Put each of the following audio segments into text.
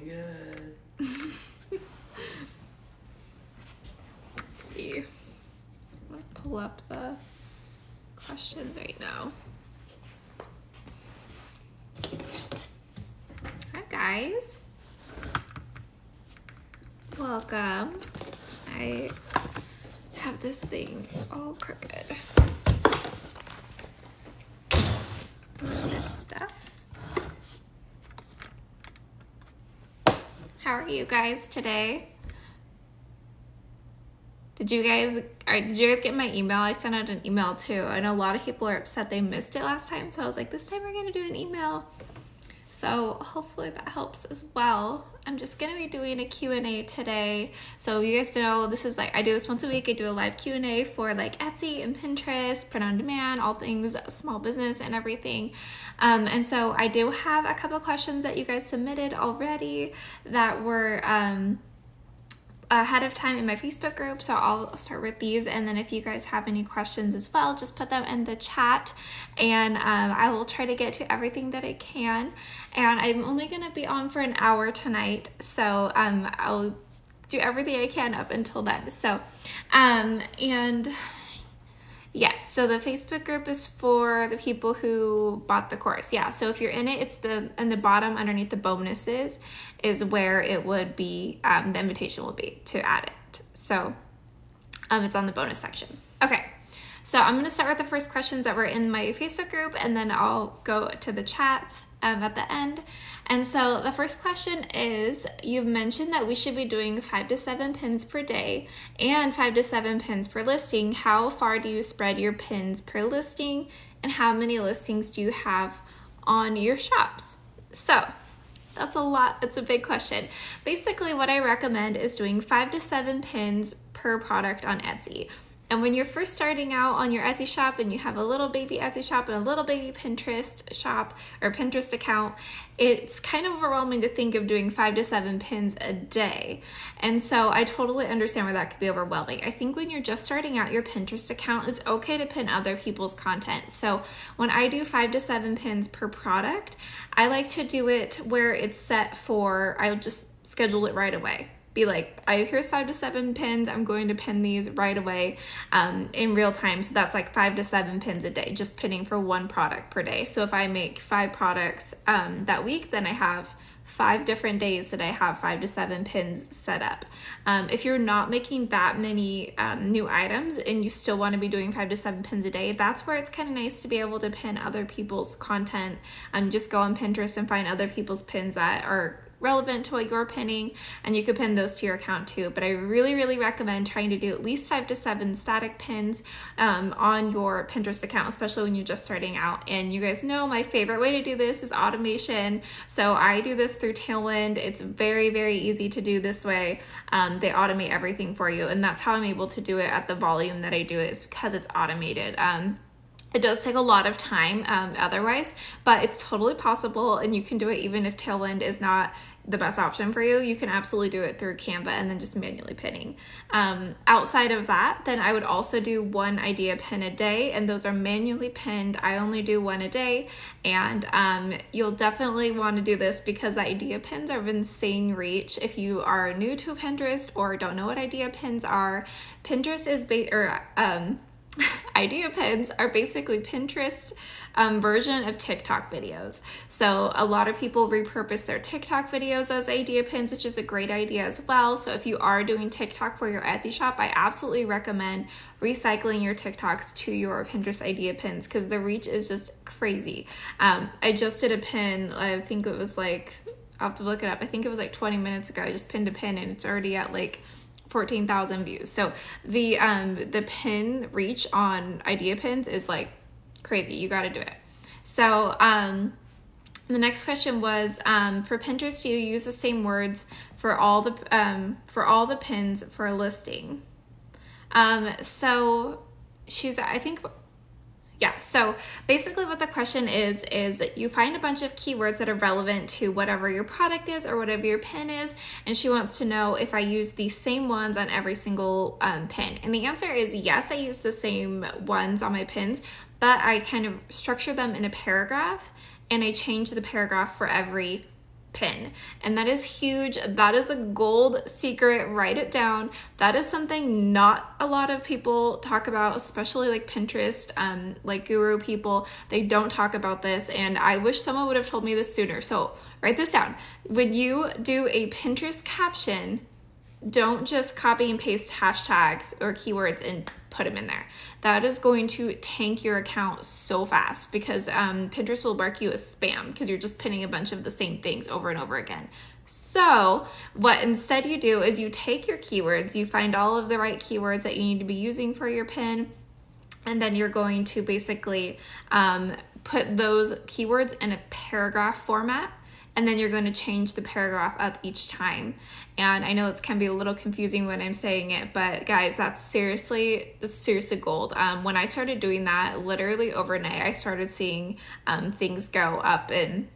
good. Let's see. I'm gonna pull up the questions right now. Hi guys. Welcome. I have this thing all crooked. This stuff. How are you guys today? Did you guys get my email? I sent out an email too. I know a lot of people are upset they missed it last time, so I was like, this time we're gonna do an email. So hopefully that helps as well. I'm just gonna be doing a Q&A today. So you guys know this is like, I do this once a week. I do a live Q&A for like Etsy and Pinterest, print on demand, all things small business and everything. And so I do have a couple questions that you guys submitted already that were ahead of time in my Facebook group, so I'll start with these, and then if you guys have any questions as well, just put them in the chat, and I will try to get to everything that I can. And I'm only going to be on for an hour tonight, so I'll do everything I can up until then. So and yes, so the Facebook group is for the people who bought the course. Yeah, so if you're in it, it's in the bottom underneath the bonuses is where it would be, the invitation will be to add it. So it's on the bonus section. Okay, so I'm going to start with the first questions that were in my Facebook group, and then I'll go to the chats at the end. And so the first question is, you've mentioned that we should be doing 5 to 7 pins per day and 5 to 7 pins per listing. How far do you spread your pins per listing, and how many listings do you have on your shops? So that's a lot. It's a big question. Basically, what I recommend is doing 5 to 7 pins per product on Etsy. And when you're first starting out on your Etsy shop and you have a little baby Etsy shop and a little baby Pinterest shop or Pinterest account, it's kind of overwhelming to think of doing 5 to 7 pins a day. And so I totally understand where that could be overwhelming. I think when you're just starting out your Pinterest account, it's okay to pin other people's content. So when I do 5 to 7 pins per product, I like to do it where it's set for, I'll just schedule it right away. Be like, here's 5 to 7 pins. I'm going to pin these right away in real time. So that's like 5 to 7 pins a day, just pinning for one product per day. So if I make 5 products that week, then I have 5 different days that I have 5 to 7 pins set up. If you're not making that many new items and you still want to be doing 5 to 7 pins a day, that's where it's kind of nice to be able to pin other people's content. Just go on Pinterest and find other people's pins that are relevant to what you're pinning, and you could pin those to your account too. But I really recommend trying to do at least 5 to 7 static pins on your Pinterest account, especially when you're just starting out. And you guys know my favorite way to do this is automation. So I do this through Tailwind. It's very easy to do this way. They automate everything for you, and that's how I'm able to do it at the volume that I do it, is because it's automated. It does take a lot of time otherwise, but it's totally possible, and you can do it even if Tailwind is not the best option for you. You can absolutely do it through Canva and then just manually pinning. Outside of that, then I would also do 1 idea pin a day, and those are manually pinned. I only do 1 a day, and you'll definitely want to do this because the idea pins are of insane reach. If you are new to Pinterest or don't know what idea pins are, Pinterest is idea pins are basically Pinterest version of TikTok videos. So a lot of people repurpose their TikTok videos as idea pins, which is a great idea as well. So if you are doing TikTok for your Etsy shop, I absolutely recommend recycling your TikToks to your Pinterest idea pins because the reach is just crazy. I just did a pin, I think it was like, I'll have to look it up, I think it was like 20 minutes ago. I just pinned a pin and it's already at like 14,000 views. So the pin reach on idea pins is like crazy. You got to do it. So the next question was, for Pinterest, do you use the same words for all the pins for a listing? So she's, I think, yeah, so basically what the question is that you find a bunch of keywords that are relevant to whatever your product is or whatever your pin is, and she wants to know if I use the same ones on every single pin. And the answer is yes, I use the same ones on my pins, but I kind of structure them in a paragraph, and I change the paragraph for every pin. And that is huge. That is a gold secret. Write it down. That is something not a lot of people talk about, especially like Pinterest, like guru people. They don't talk about this, and I wish someone would have told me this sooner. So write this down. When you do a Pinterest caption, don't just copy and paste hashtags or keywords and put them in there. That is going to tank your account so fast, because Pinterest will mark you as spam because you're just pinning a bunch of the same things over and over again. So what instead you do is you take your keywords, you find all of the right keywords that you need to be using for your pin, and then you're going to basically put those keywords in a paragraph format, and then you're going to change the paragraph up each time. And I know it can be a little confusing when I'm saying it, but guys, that's seriously gold. When I started doing that, literally overnight, I started seeing things go up in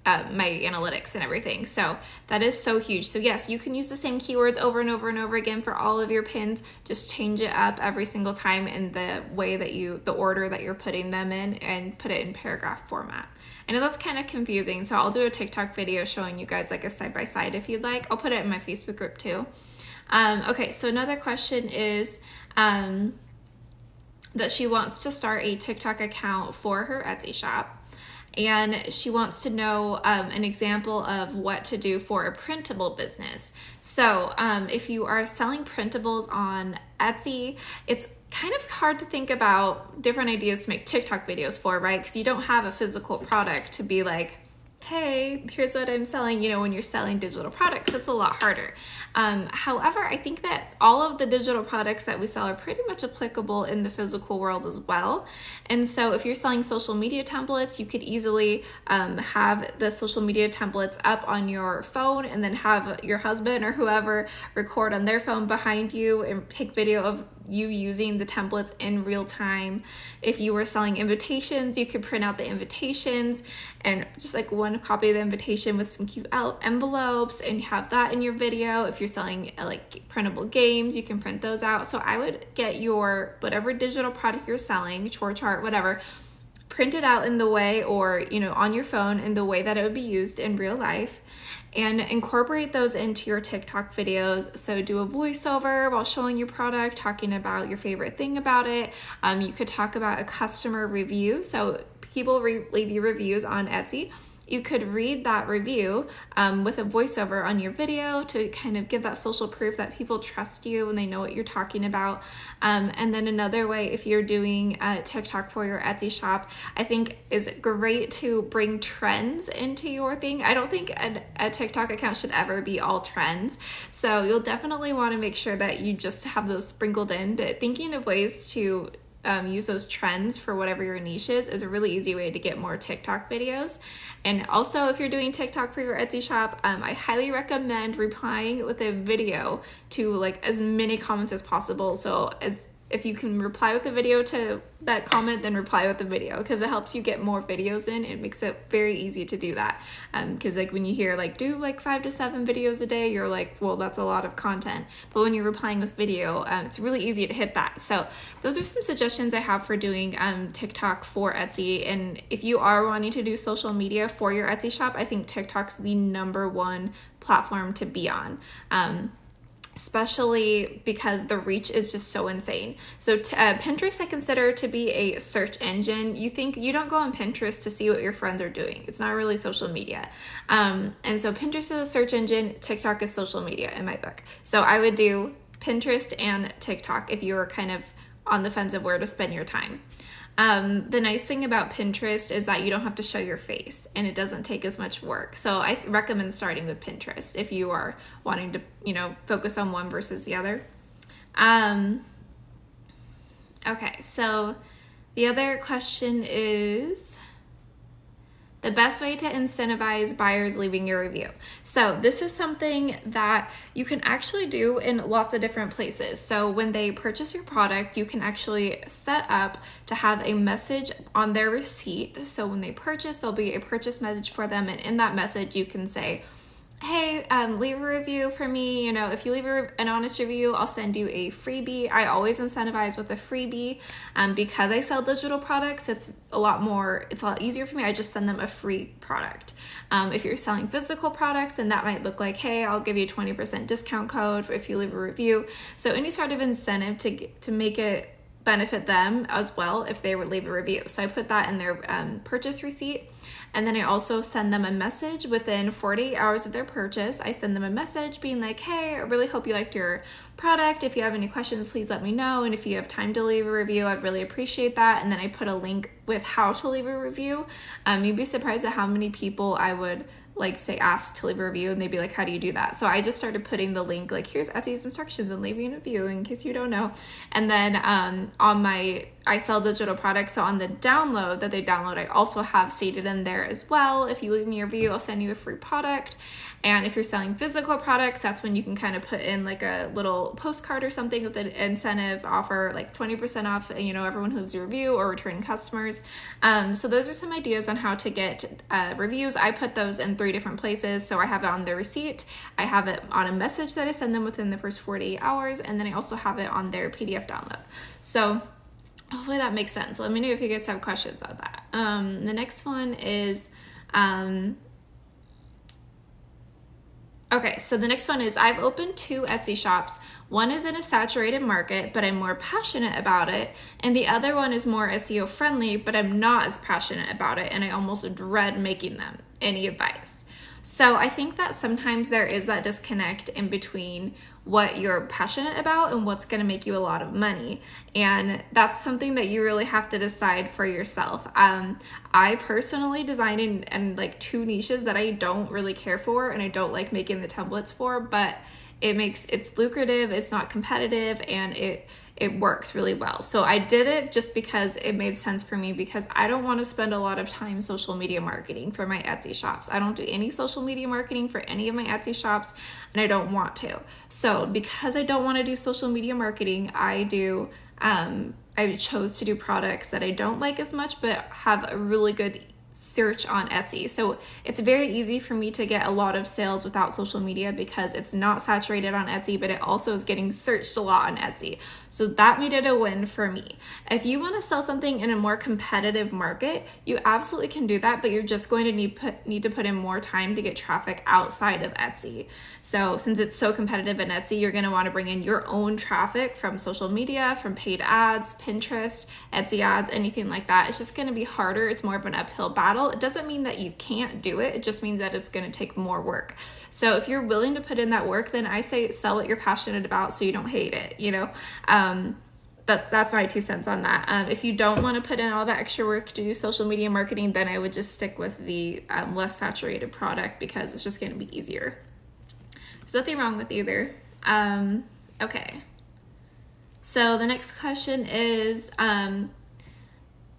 my analytics and everything. So that is so huge. So yes, you can use the same keywords over and over and over again for all of your pins. Just change it up every single time in the way that the order that you're putting them in, and put it in paragraph format. I know that's kind of confusing, so I'll do a TikTok video showing you guys like a side-by-side if you'd like. I'll put it in my Facebook group too. Okay, so another question is that she wants to start a TikTok account for her Etsy shop. And she wants to know an example of what to do for a printable business. So if you are selling printables on Etsy, it's kind of hard to think about different ideas to make TikTok videos for, right? Because you don't have a physical product to be like, hey, here's what I'm selling. You know, when you're selling digital products, it's a lot harder. However, I think that all of the digital products that we sell are pretty much applicable in the physical world as well. And so if you're selling social media templates, you could easily have the social media templates up on your phone, and then have your husband or whoever record on their phone behind you and take video of you using the templates in real time. If you were selling invitations, you could print out the invitations and just like one copy of the invitation with some cute envelopes and have that in your video. If you're selling like printable games, you can print those out. So I would get your whatever digital product you're selling, chore chart, whatever, print it out in the way, or you know, on your phone in the way that it would be used in real life, and incorporate those into your TikTok videos. So do a voiceover while showing your product, talking about your favorite thing about it. You could talk about a customer review. So people leave you reviews on Etsy. You could read that review with a voiceover on your video to kind of give that social proof that people trust you and they know what you're talking about. And then another way, if you're doing TikTok for your Etsy shop, I think is great to bring trends into your thing. I don't think a TikTok account should ever be all trends. So you'll definitely want to make sure that you just have those sprinkled in, but thinking of ways to use those trends for whatever your niche is a really easy way to get more TikTok videos. And also, if you're doing TikTok for your Etsy shop, I highly recommend replying with a video to like as many comments as possible. So if you can reply with a video to that comment, then reply with the video, because it helps you get more videos in. It makes it very easy to do that. Because like when you hear like do like 5 to 7 videos a day, you're like, well, that's a lot of content. But when you're replying with video, it's really easy to hit that. So those are some suggestions I have for doing TikTok for Etsy. And if you are wanting to do social media for your Etsy shop, I think TikTok's the #1 platform to be on. Especially because the reach is just so insane. So Pinterest I consider to be a search engine. You don't go on Pinterest to see what your friends are doing. It's not really social media. And so Pinterest is a search engine, TikTok is social media in my book. So I would do Pinterest and TikTok if you're kind of on the fence of where to spend your time. The nice thing about Pinterest is that you don't have to show your face and it doesn't take as much work. So I recommend starting with Pinterest if you are wanting to, focus on one versus the other. Okay, so the other question is the best way to incentivize buyers leaving your review. So this is something that you can actually do in lots of different places. So when they purchase your product, you can actually set up to have a message on their receipt. So when they purchase, there'll be a purchase message for them. And in that message, you can say, hey, leave a review for me. You know, if you leave an honest review, I'll send you a freebie. I always incentivize with a freebie. Because I sell digital products, it's a lot easier for me. I just send them a free product. If you're selling physical products, then that might look like, hey, I'll give you a 20% discount code if you leave a review. So any sort of incentive to make it benefit them as well if they would leave a review. So I put that in their purchase receipt. And then I also send them a message within 48 hours of their purchase. I send them a message being like, hey, I really hope you liked your product. If you have any questions, please let me know. And if you have time to leave a review, I'd really appreciate that. And then I put a link with how to leave a review. You'd be surprised at how many people I would say ask to leave a review, and they'd be like, how do you do that? So I just started putting the link, like, here's Etsy's instructions and leaving a review in case you don't know. And then I sell digital products, so on the download that they download, I also have stated in there as well, if you leave me a review, I'll send you a free product. And if you're selling physical products, that's when you can kind of put in like a little postcard or something with an incentive offer, like 20% off, everyone who leaves a review or return customers. So those are some ideas on how to get reviews. I put those in 3 different places. So I have it on their receipt, I have it on a message that I send them within the first 48 hours, and then I also have it on their PDF download. So hopefully that makes sense. Let me know if you guys have questions on that. The next one is, okay, so the next one is, I've opened 2 Etsy shops. One is in a saturated market, but I'm more passionate about it. And the other one is more SEO friendly, but I'm not as passionate about it. And I almost dread making them. Any advice? So I think that sometimes there is that disconnect in between what you're passionate about and what's going to make you a lot of money. And that's something that you really have to decide for yourself. I personally designed in like 2 niches that I don't really care for and I don't like making the templates for, but it's lucrative, it's not competitive, and it works really well. So I did it just because it made sense for me, because I don't want to spend a lot of time social media marketing for my Etsy shops. I don't do any social media marketing for any of my Etsy shops, and I don't want to. So because I don't want to do social media marketing, I chose to do products that I don't like as much, but have a really good search on Etsy. So it's very easy for me to get a lot of sales without social media because it's not saturated on Etsy, but it also is getting searched a lot on Etsy. So that made it a win for me. If you want to sell something in a more competitive market, you absolutely can do that, but you're just going to need to put in more time to get traffic outside of Etsy. So since it's so competitive in Etsy, you're going to want to bring in your own traffic from social media, from paid ads, Pinterest, Etsy ads, anything like that. It's just going to be harder. It's more of an uphill battle. It doesn't mean that you can't do it. It just means that it's going to take more work. So if you're willing to put in that work, then I say sell what you're passionate about so you don't hate it, That's my 2 cents on that. If you don't want to put in all that extra work to do social media marketing, then I would just stick with the less saturated product because it's just going to be easier. There's nothing wrong with either. Okay. So the next question is,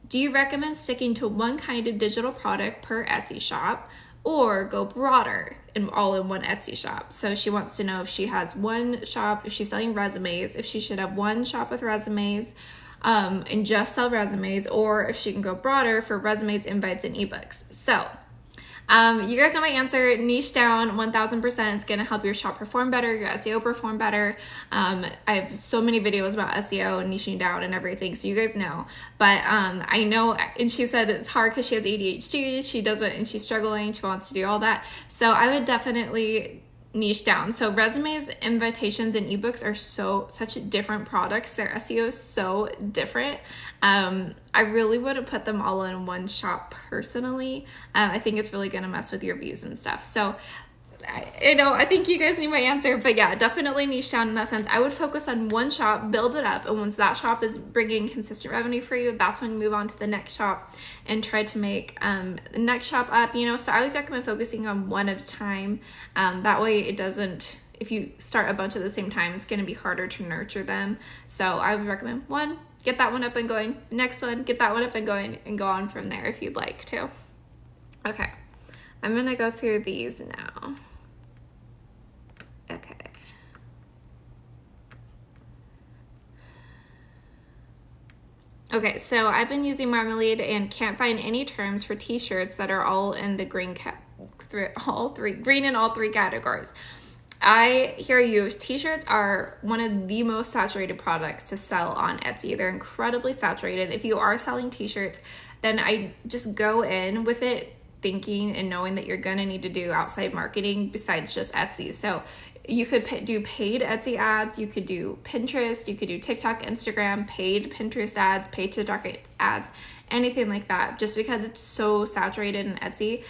do you recommend sticking to one kind of digital product per Etsy shop or go broader and all in one Etsy shop? So she wants to know if she has one shop, if she's selling resumes, if she should have one shop with resumes and just sell resumes, or if she can go broader for resumes, invites, and ebooks. So you guys know my answer. Niche down 1000%. It's going to help your shop perform better, your SEO perform better. I have so many videos about SEO and niching down and everything, so you guys know. But I know, and she said it's hard because she has ADHD. She doesn't, and she's struggling. She wants to do all that. So I would definitely niche down. So resumes, invitations, and ebooks are such different products. Their SEO is so different. I really wouldn't put them all in one shop personally. I think it's really going to mess with your views and stuff. So I think you guys need my answer, but yeah, definitely niche down in that sense. I would focus on one shop, build it up, and once that shop is bringing consistent revenue for you, that's when you move on to the next shop and try to make the next shop up, So I always recommend focusing on one at a time. That way it doesn't, if you start a bunch at the same time, it's going to be harder to nurture them. So I would recommend one, get that one up and going, next one, get that one up and going, and go on from there if you'd like to. Okay, I'm going to go through these now. Okay. Okay, so I've been using Marmalade and can't find any terms for t-shirts that are all in the green green in all three categories. I hear you. T-shirts are one of the most saturated products to sell on Etsy. They're incredibly saturated. If you are selling t-shirts, then I just go in with it thinking and knowing that you're gonna need to do outside marketing besides just Etsy. So you could do paid Etsy ads, you could do Pinterest, you could do TikTok, Instagram, paid Pinterest ads, paid TikTok ads, anything like that. Just because it's so saturated in Etsy,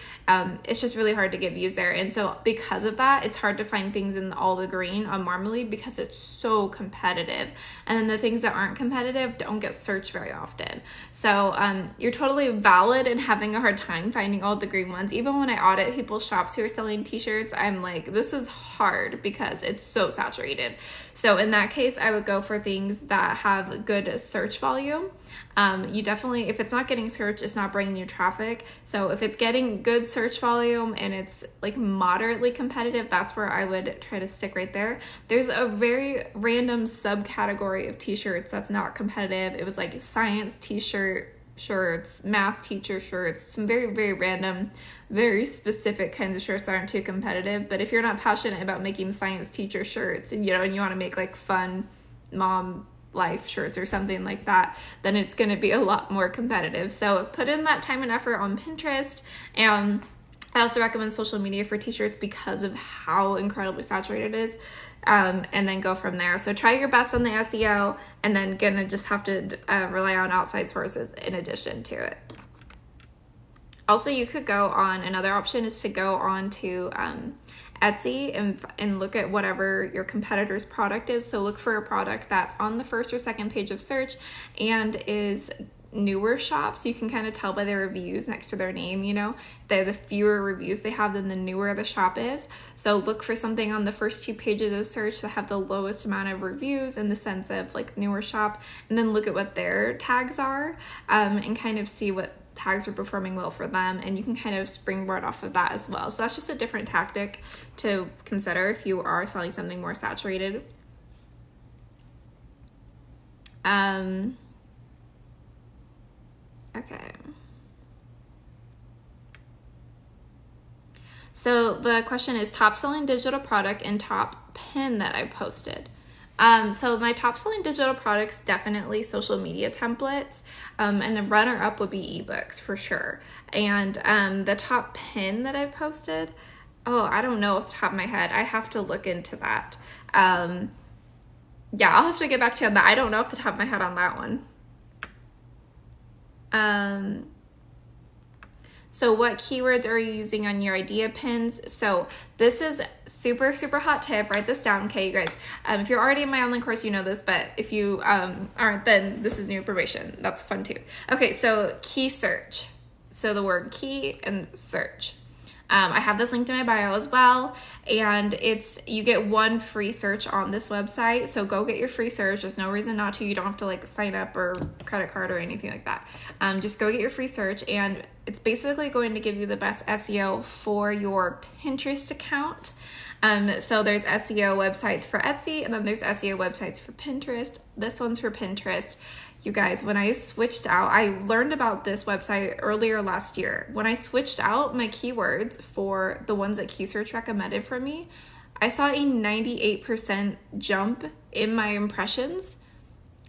it's just really hard to get views there. And so because of that, it's hard to find things in all the green on Marmalade because it's so competitive. And then the things that aren't competitive don't get searched very often. So you're totally valid in having a hard time finding all the green ones. Even when I audit people's shops who are selling t-shirts, I'm like, this is hard because it's so saturated. So in that case, I would go for things that have good search volume. You definitely, if it's not getting searched, it's not bringing you traffic. So if it's getting good search volume and it's like moderately competitive, that's where I would try to stick right there. There's a very random subcategory of t-shirts that's not competitive. It was like science t-shirt shirts, math teacher shirts, some very, very random, very specific kinds of shirts that aren't too competitive. But if you're not passionate about making science teacher shirts and and you want to make like fun mom life shirts or something like that, then it's going to be a lot more competitive. So put in that time and effort on Pinterest. And I also recommend social media for t-shirts because of how incredibly saturated it is. And then go from there. So try your best on the SEO, and then gonna just have to rely on outside sources in addition to it. Also, you could go on, another option is to go on to Etsy and look at whatever your competitor's product is. So look for a product that's on the first or second page of search and is newer shops. You can kind of tell by their reviews next to their name, the fewer reviews they have, then the newer the shop is. So look for something on the first 2 pages of search that have the lowest amount of reviews in the sense of like newer shop, and then look at what their tags are, and kind of see what tags are performing well for them, and you can kind of springboard off of that as well. So that's just a different tactic to consider if you are selling something more saturated. Okay. So the question is top selling digital product and top pin that I posted. So my top selling digital products, definitely social media templates, and the runner up would be ebooks for sure. And the top pin that I've posted, I don't know off the top of my head. I have to look into that. I'll have to get back to you on that. I don't know off the top of my head on that one. So what keywords are you using on your idea pins? So this is super, super hot tip. Write this down, okay, you guys. If you're already in my online course, you know this, but if you aren't, then this is new information. That's fun too. Okay, so key search. So the word key and search. I have this linked in my bio as well, and you get 1 free search on this website, so go get your free search. There's no reason not to. You don't have to like sign up or credit card or anything like that. Just go get your free search, and it's basically going to give you the best SEO for your Pinterest account. So there's SEO websites for Etsy, and then there's SEO websites for Pinterest. This one's for Pinterest. You guys, when I switched out, I learned about this website earlier last year. When I switched out my keywords for the ones that KeySearch recommended for me, I saw a 98% jump in my impressions,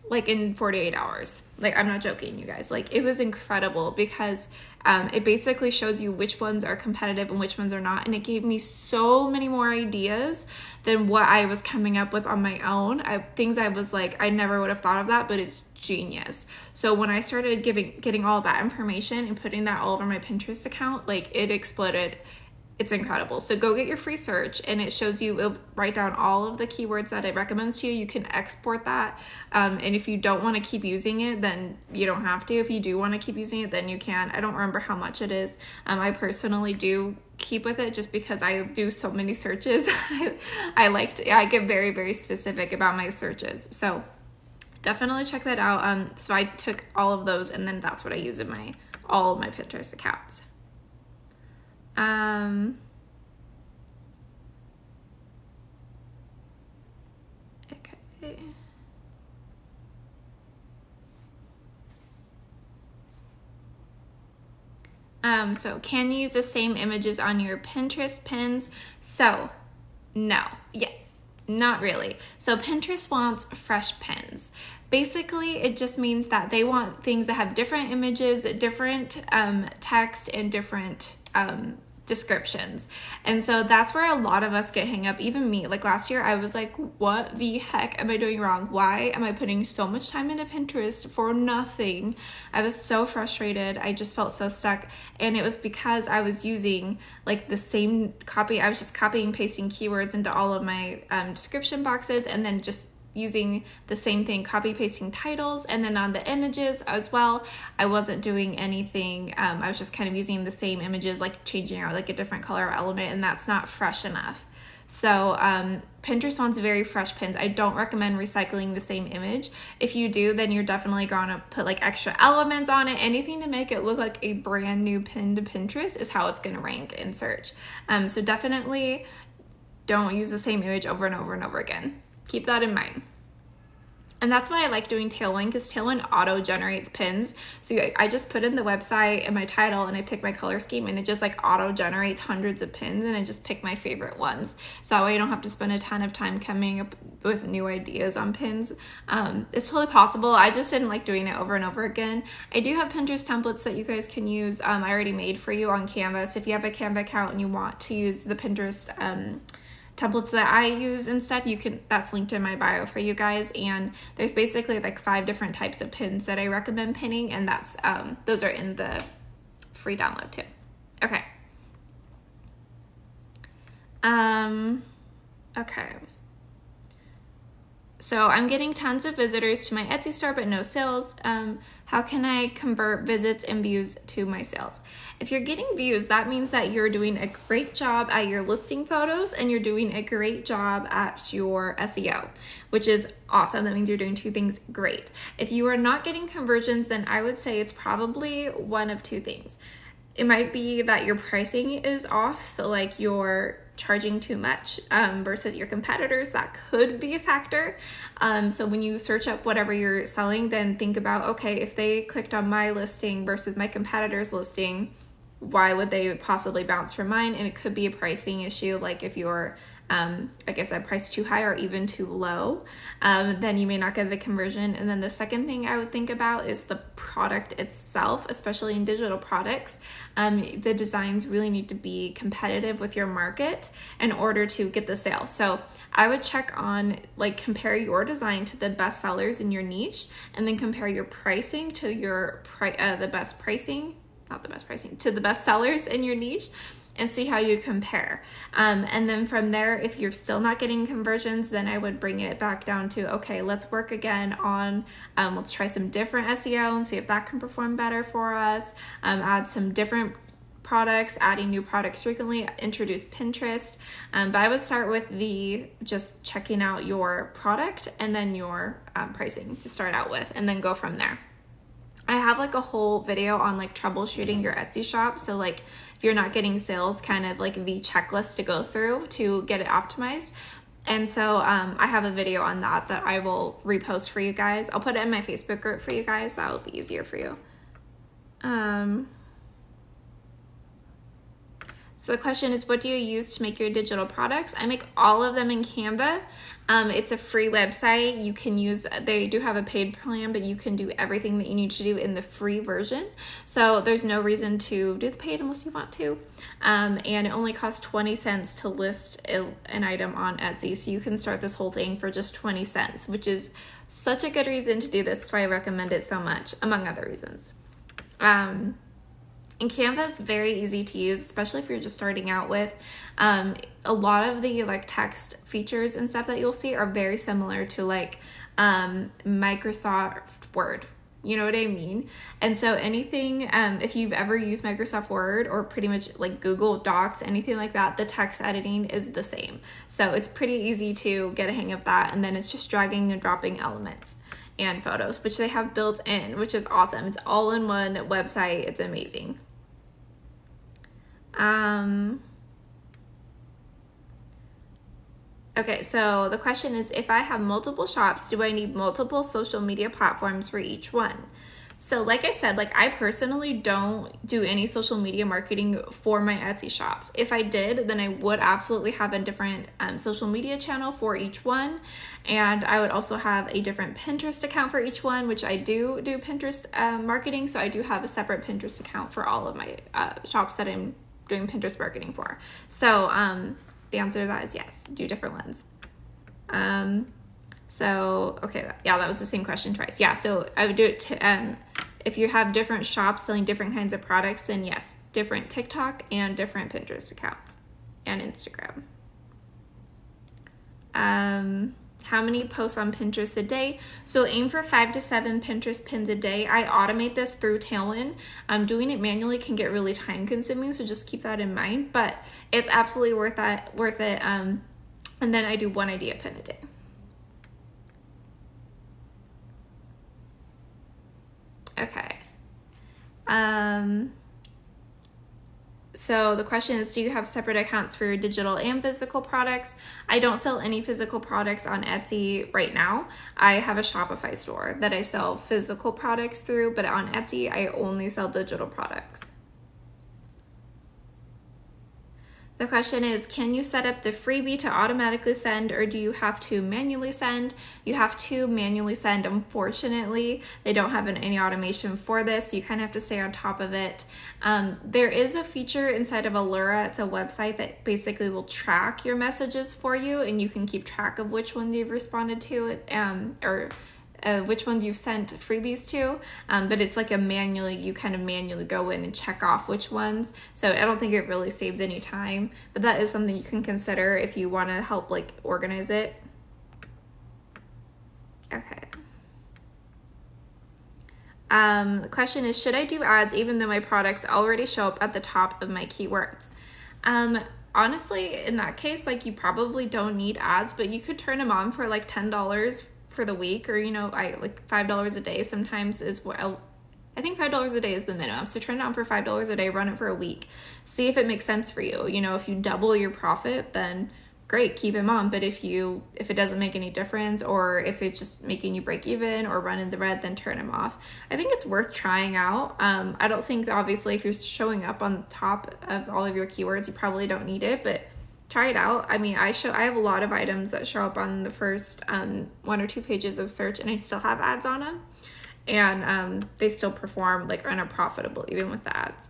like in 48 hours. Like, I'm not joking, you guys. Like, it was incredible because it basically shows you which ones are competitive and which ones are not. And it gave me so many more ideas than what I was coming up with on my own. Things I was like, I never would have thought of that, but it's genius. So when I started getting all that information and putting that all over my Pinterest account, like, it exploded. It's incredible. So go get your free search, and it shows you, it'll write down all of the keywords that it recommends to you. You can export that. And if you don't want to keep using it, then you don't have to. If you do want to keep using it, then you can. I don't remember how much it is. I personally do keep with it just because I do so many searches. I get very, very specific about my searches. So definitely check that out. So I took all of those, and then that's what I use in all of my Pinterest accounts. Okay. So can you use the same images on your Pinterest pins? So no, yeah, not really. So Pinterest wants fresh pins. Basically, it just means that they want things that have different images, different text, and different descriptions. And so that's where a lot of us get hung up, even me. Like last year, I was like, what the heck am I doing wrong? Why am I putting so much time into Pinterest for nothing? I was so frustrated. I just felt so stuck. And it was because I was using like the same copy. I was just copying and pasting keywords into all of my description boxes, and then just using the same thing, copy pasting titles, and then on the images as well, I wasn't doing anything. I was just kind of using the same images, like changing out like a different color element, and that's not fresh enough. So Pinterest wants very fresh pins. I don't recommend recycling the same image. If you do, then you're definitely gonna put like extra elements on it. Anything to make it look like a brand new pin to Pinterest is how it's gonna rank in search. So definitely don't use the same image over and over and over again. Keep that in mind. And that's why I like doing Tailwind, because Tailwind auto generates pins. So I just put in the website and my title, and I pick my color scheme, and it just like auto generates hundreds of pins, and I just pick my favorite ones. So that way I don't have to spend a ton of time coming up with new ideas on pins. It's totally possible. I just didn't like doing it over and over again. I do have Pinterest templates that you guys can use. I already made for you on Canva. So if you have a Canva account and you want to use the Pinterest templates that I use and stuff, that's linked in my bio for you guys. And there's basically like 5 different types of pins that I recommend pinning, and that's those are in the free download too. Okay. Okay. So I'm getting tons of visitors to my Etsy store, but no sales. How can I convert visits and views to my sales? If you're getting views, that means that you're doing a great job at your listing photos, and you're doing a great job at your SEO, which is awesome. That means you're doing 2 things great. If you are not getting conversions, then I would say it's probably one of 2 things. It might be that your pricing is off, so like you're charging too much versus your competitors. That could be a factor. So when you search up whatever you're selling, then think about, okay, if they clicked on my listing versus my competitor's listing, why would they possibly bounce from mine? And it could be a pricing issue, like if you're like I said, priced too high or even too low, then you may not get the conversion. And then the second thing I would think about is the product itself, especially in digital products. The designs really need to be competitive with your market in order to get the sale. So I would check on, like, compare your design to the best sellers in your niche, and then compare your pricing to your to the best sellers in your niche, and see how you compare. And then from there, if you're still not getting conversions, then I would bring it back down to, okay, let's work again on, let's try some different SEO and see if that can perform better for us. Add some different products, adding new products frequently, introduce Pinterest. But I would start with just checking out your product and then your pricing to start out with, and then go from there. I have like a whole video on like troubleshooting your Etsy shop. So like if you're not getting sales, kind of like the checklist to go through to get it optimized. And so I have a video on that I will repost for you guys. I'll put it in my Facebook group for you guys. That will be easier for you. So the question is, what do you use to make your digital products? I make all of them in Canva. It's a free website. You can use, they do have a paid plan, but you can do everything that you need to do in the free version. So there's no reason to do the paid unless you want to. And it only costs 20 cents to list an item on Etsy. So you can start this whole thing for just 20 cents, which is such a good reason to do this. That's why I recommend it so much, among other reasons. And Canva is very easy to use, especially if you're just starting out with. A lot of the like text features and stuff that you'll see are very similar to like Microsoft Word. You know what I mean? And so anything, if you've ever used Microsoft Word or pretty much like Google Docs, anything like that, the text editing is the same. So it's pretty easy to get a hang of that. And then it's just dragging and dropping elements and photos, which they have built in, which is awesome. It's all in one website. It's amazing. Okay, so the question is, if I have multiple shops, do I need multiple social media platforms for each one? So like I said, like I personally don't do any social media marketing for my Etsy shops. If I did, then I would absolutely have a different social media channel for each one. And I would also have a different Pinterest account for each one, which I do Pinterest marketing. So I do have a separate Pinterest account for all of my shops that I'm doing Pinterest marketing for. So the answer to that is yes, do different ones. So, okay, yeah, that was the same question twice. Yeah, so I would do it to, if you have different shops selling different kinds of products, then yes, different TikTok and different Pinterest accounts and Instagram. How many posts on Pinterest a day? So aim for 5 to 7 Pinterest pins a day. I automate this through Tailwind. Doing it manually can get really time consuming, so just keep that in mind, but it's absolutely worth it. And then I do 1 idea pin a day. Okay. So the question is, do you have separate accounts for your digital and physical products? I don't sell any physical products on Etsy right now. I have a Shopify store that I sell physical products through, but on Etsy, I only sell digital products. The question is, can you set up the freebie to automatically send, or do you have to manually send? You have to manually send. Unfortunately, they don't have any automation for this. You kind of have to stay on top of it. There is a feature inside of Allura. It's a website that basically will track your messages for you, and you can keep track of which ones you've responded to, or which ones you've sent freebies to, but it's like you kind of manually go in and check off which ones. So I don't think it really saves any time, but that is something you can consider if you want to help like organize it. Okay. The question is, should I do ads even though my products already show up at the top of my keywords? Honestly, in that case, like you probably don't need ads, but you could turn them on for like $10 for the week, or I like $5 a day sometimes is well. I think $5 a day is the minimum. So turn it on for $5 a day, run it for a week, see if it makes sense for you. If you double your profit, then great, keep them on. But if it doesn't make any difference, or if it's just making you break even or run in the red, then turn them off. I think it's worth trying out. I don't think, obviously, if you're showing up on top of all of your keywords, you probably don't need it, but try it out. I mean, I have a lot of items that show up on the first 1 or 2 pages of search, and I still have ads on them, and they still perform like and are profitable even with the ads.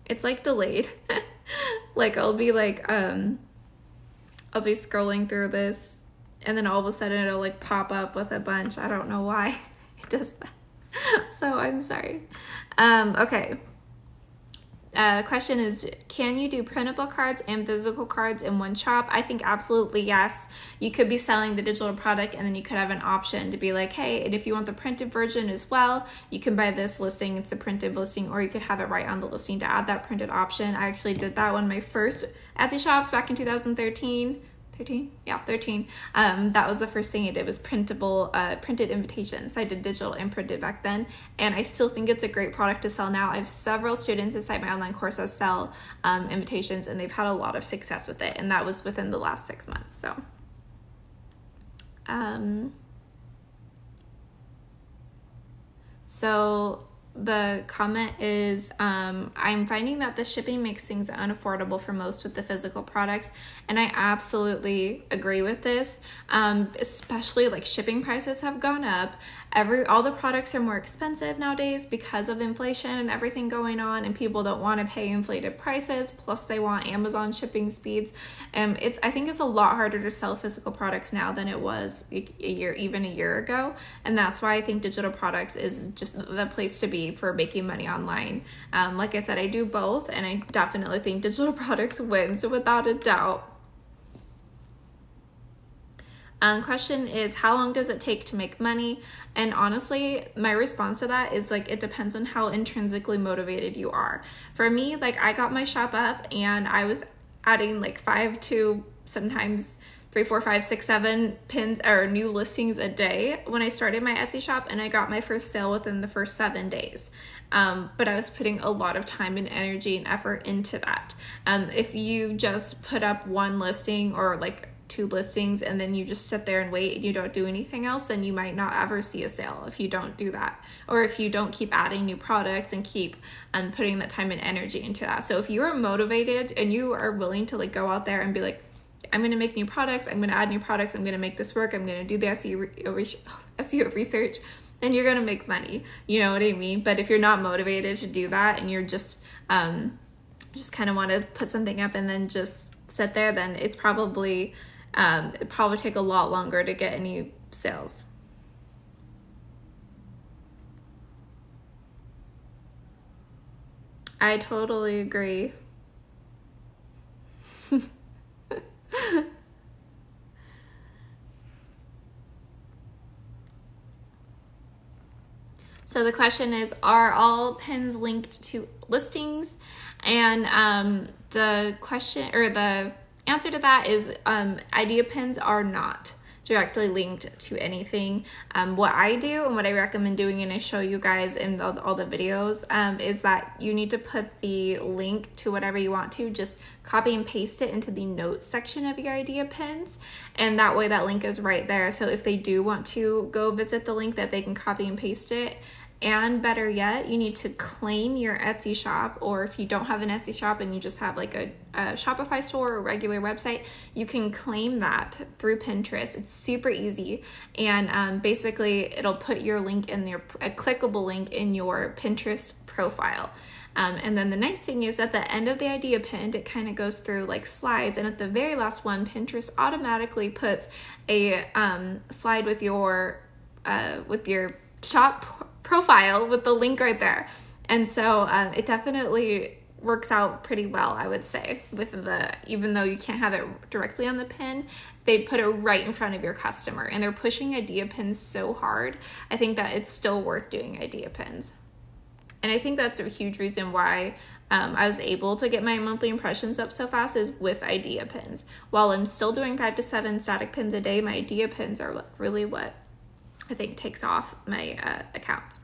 It's like delayed. Like I'll be scrolling through this, and then all of a sudden it'll like pop up with a bunch. I don't know why it does that. So I'm sorry. Okay. The question is, can you do printable cards and physical cards in one shop? I think absolutely yes. You could be selling the digital product, and then you could have an option to be like, hey, and if you want the printed version as well, you can buy this listing. It's the printed listing, or you could have it right on the listing to add that printed option. I actually did that one of my first Etsy shops back in 2013. 13? Yeah, 13. That was the first thing I did, was printed invitations. So I did digital and printed back then, and I still think it's a great product to sell now. I have several students inside my online course that sell invitations, and they've had a lot of success with it, and that was within the last 6 months. So the comment is, I'm finding that the shipping makes things unaffordable for most with the physical products, and I absolutely agree with this. Especially like shipping prices have gone up. All the products are more expensive nowadays because of inflation and everything going on, and people don't want to pay inflated prices. Plus, they want Amazon shipping speeds. I think it's a lot harder to sell physical products now than it was even a year ago, and that's why I think digital products is just the place to be for making money online. Like I said, I do both, and I definitely think digital products wins without a doubt. Question is, how long does it take to make money? And honestly, my response to that is like, it depends on how intrinsically motivated you are. For me, like I got my shop up, and I was adding like 5 to sometimes 3, 4, 5, 6, 7 pins or new listings a day when I started my Etsy shop, and I got my first sale within the first 7 days. But I was putting a lot of time and energy and effort into that. If you just put up one listing or like 2 listings and then you just sit there and wait and you don't do anything else, then you might not ever see a sale if you don't do that, or if you don't keep adding new products and keep putting that time and energy into that. So if you are motivated and you are willing to like go out there and be like, I'm going to make new products, I'm going to add new products, I'm going to make this work, I'm going to do the SEO research, then you're going to make money. You know what I mean? But if you're not motivated to do that and you're just kind of want to put something up and then just sit there, then it's probably it'd probably take a lot longer to get any sales. I totally agree. So the question is, are all pins linked to listings? And the question, or the answer to that is idea pins are not directly linked to anything. What I do and what I recommend doing, and I show you guys in all the videos, is that you need to put the link to whatever you want to, just copy and paste it into the notes section of your idea pins, and that way that link is right there. So if they do want to go visit the link, that they can copy and paste it. And better yet, you need to claim your Etsy shop, or if you don't have an Etsy shop and you just have like a Shopify store or a regular website, you can claim that through Pinterest. It's super easy, and basically it'll put your link in there, a clickable link in your Pinterest profile. And then the nice thing is at the end of the idea pin, it kind of goes through like slides, and at the very last one, Pinterest automatically puts a slide with your shop profile with the link right there. And so it definitely works out pretty well, I would say, with even though you can't have it directly on the pin, they put it right in front of your customer, and they're pushing idea pins so hard. I think that it's still worth doing idea pins. And I think that's a huge reason why I was able to get my monthly impressions up so fast, is with idea pins. While I'm still doing 5 to 7 static pins a day, my idea pins are really what I think takes off my accounts.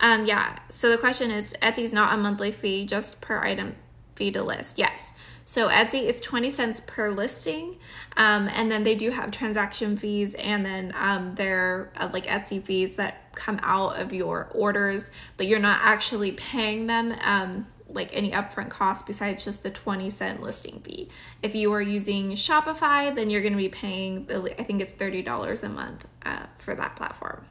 Yeah, so the question is, Etsy's not a monthly fee, just per item fee to list. Yes. So Etsy is 20 cents per listing. And then they do have transaction fees, and then they're like Etsy fees that come out of your orders, but you're not actually paying them like any upfront cost besides just the 20-cent listing fee. If you are using Shopify, then you're going to be paying, I think it's $30 a month for that platform.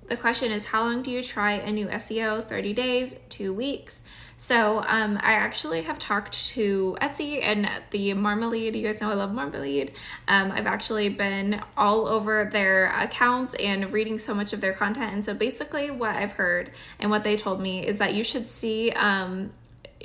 The question is, how long do you try a new SEO? 30 days, 2 weeks. So I actually have talked to Etsy and the Marmalade. You guys know I love Marmalade. I've actually been all over their accounts and reading so much of their content. And so basically what I've heard and what they told me is that you should see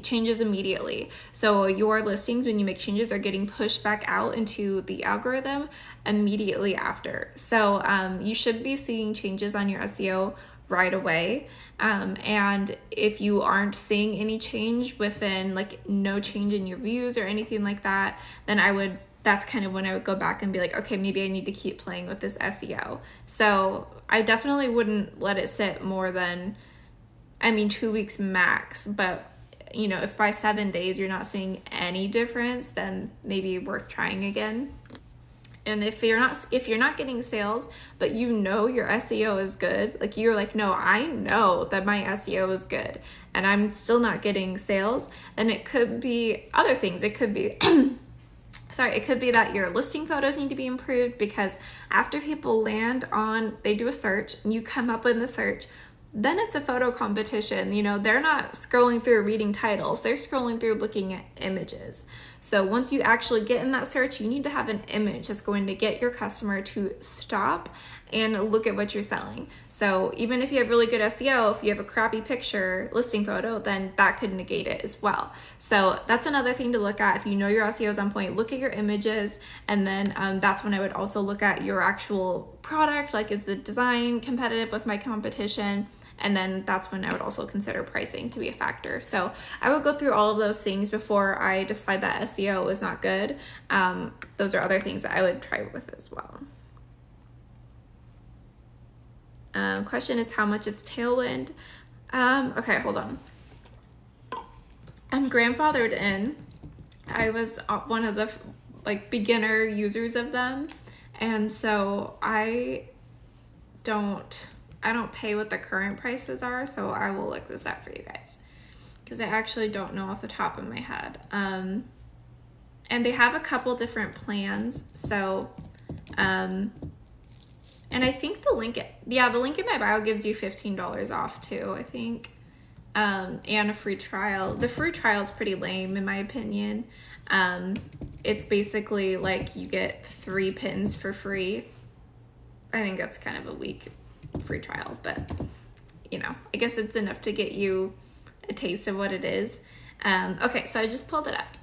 changes immediately. So your listings, when you make changes, are getting pushed back out into the algorithm immediately after. So you should be seeing changes on your SEO right away. And if you aren't seeing any change within, like no change in your views or anything like that, then that's kind of when I would go back and be like, okay, maybe I need to keep playing with this SEO. So I definitely wouldn't let it sit more than, 2 weeks max. But you know, if by 7 days you're not seeing any difference, then maybe worth trying again. And if you're not getting sales, but you know your SEO is good, like you're like, no, I know that my SEO is good and I'm still not getting sales, then it could be other things. It could be, it could be that your listing photos need to be improved, because after people land on, they do a search and you come up in the search, then it's a photo competition. You know, they're not scrolling through reading titles, they're scrolling through looking at images. So once you actually get in that search, you need to have an image that's going to get your customer to stop and look at what you're selling. So even if you have really good SEO, if you have a crappy picture listing photo, then that could negate it as well. So that's another thing to look at. If you know your SEO is on point, look at your images, and then that's when I would also look at your actual product. Like, is the design competitive with my competition? And then that's when I would also consider pricing to be a factor. So I would go through all of those things before I decide that SEO is not good. Those are other things that I would try with as well. Question is how much it's Tailwind. Okay, hold on. I'm grandfathered in. I was one of the like beginner users of them, and so I don't pay what the current prices are. So I will look this up for you guys because I actually don't know off the top of my head. And they have a couple different plans. So, and I think the link in my bio gives you $15 off too, I think. And a free trial. The free trial is pretty lame in my opinion. It's basically like you get 3 pins for free. I think that's kind of a weak free trial, but you know, I guess it's enough to get you a taste of what it is. Okay, so I just pulled it up.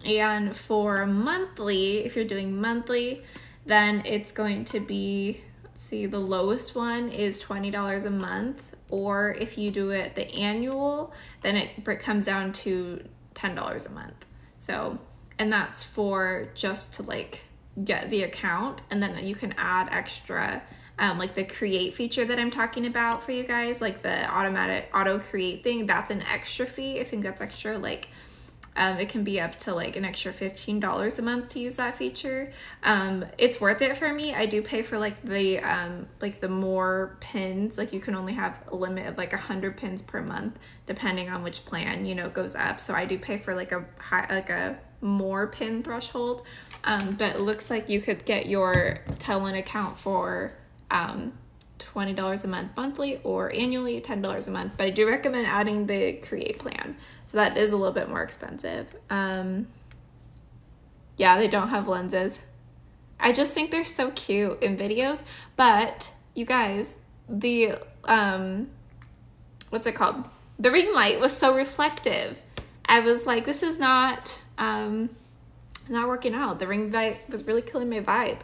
And for monthly, if you're doing monthly, then it's going to be, let's see, the lowest one is $20 a month. Or if you do it the annual, then it comes down to $10 a month. So, and that's for just to like get the account, and then you can add extra, like the create feature that I'm talking about for you guys, like the automatic auto create thing. That's an extra fee. I think that's extra, like it can be up to like an extra $15 a month to use that feature. It's worth it for me. I do pay for like the more pins. Like you can only have a limit of like 100 pins per month, depending on which plan, you know, goes up. So I do pay for like a more pin threshold. But it looks like you could get your Tailwind account for $20 a month monthly, or annually $10 a month. But I do recommend adding the create plan. So that is a little bit more expensive. Yeah, they don't have lenses. I just think they're so cute in videos. But you guys, the what's it called? The ring light was so reflective. I was like, this is not working out. The ring light was really killing my vibe.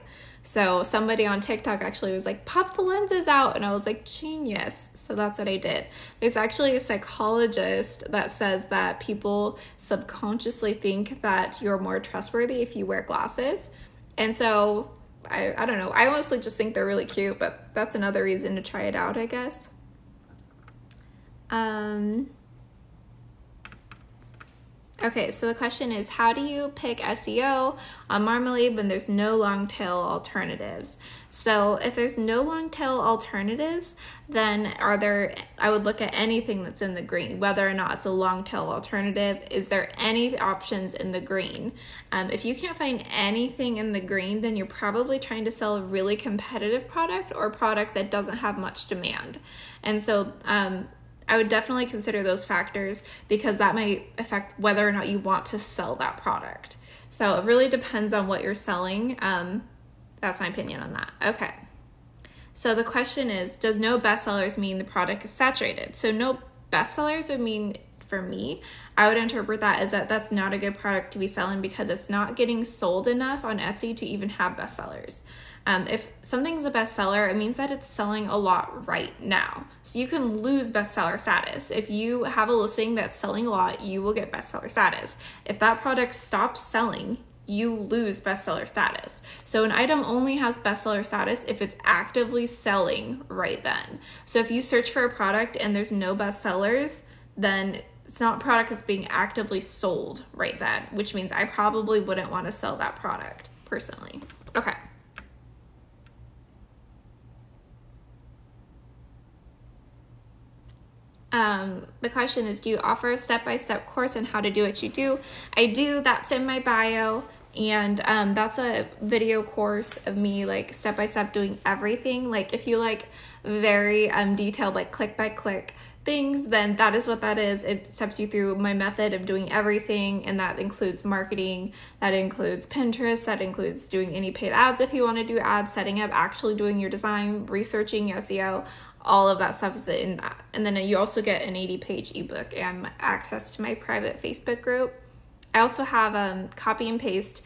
So somebody on TikTok actually was like, pop the lenses out. And I was like, genius. So that's what I did. There's actually a psychologist that says that people subconsciously think that you're more trustworthy if you wear glasses. And so I don't know. I honestly just think they're really cute, but that's another reason to try it out, I guess. Okay, so the question is, how do you pick SEO on Marmalade when there's no long tail alternatives? So if there's no long tail alternatives, then I would look at anything that's in the green, whether or not it's a long tail alternative. Is there any options in the green? If you can't find anything in the green, then you're probably trying to sell a really competitive product or a product that doesn't have much demand. And so, I would definitely consider those factors because that might affect whether or not you want to sell that product. So it really depends on what you're selling. That's my opinion on that. Okay. So the question is, does no bestsellers mean the product is saturated? So no bestsellers would mean, for me, I would interpret that as that that's not a good product to be selling because it's not getting sold enough on Etsy to even have bestsellers. If something's a bestseller, it means that it's selling a lot right now. So you can lose bestseller status. If you have a listing that's selling a lot, you will get bestseller status. If that product stops selling, you lose bestseller status. So an item only has bestseller status if it's actively selling right then. So if you search for a product and there's no bestsellers, then it's not a product that's being actively sold right then, which means I probably wouldn't want to sell that product personally. Okay. The question is, do you offer a step-by-step course on how to do what you do? I do. That's in my bio. And that's a video course of me like step-by-step doing everything. Like if you like very detailed, like click-by-click things, then that is what that is. It steps you through my method of doing everything, and that includes marketing, that includes Pinterest, that includes doing any paid ads if you want to do ads, setting up, actually doing your design, researching SEO. All of that stuff is in that. And then you also get an 80-page ebook and access to my private Facebook group. I also have copy and paste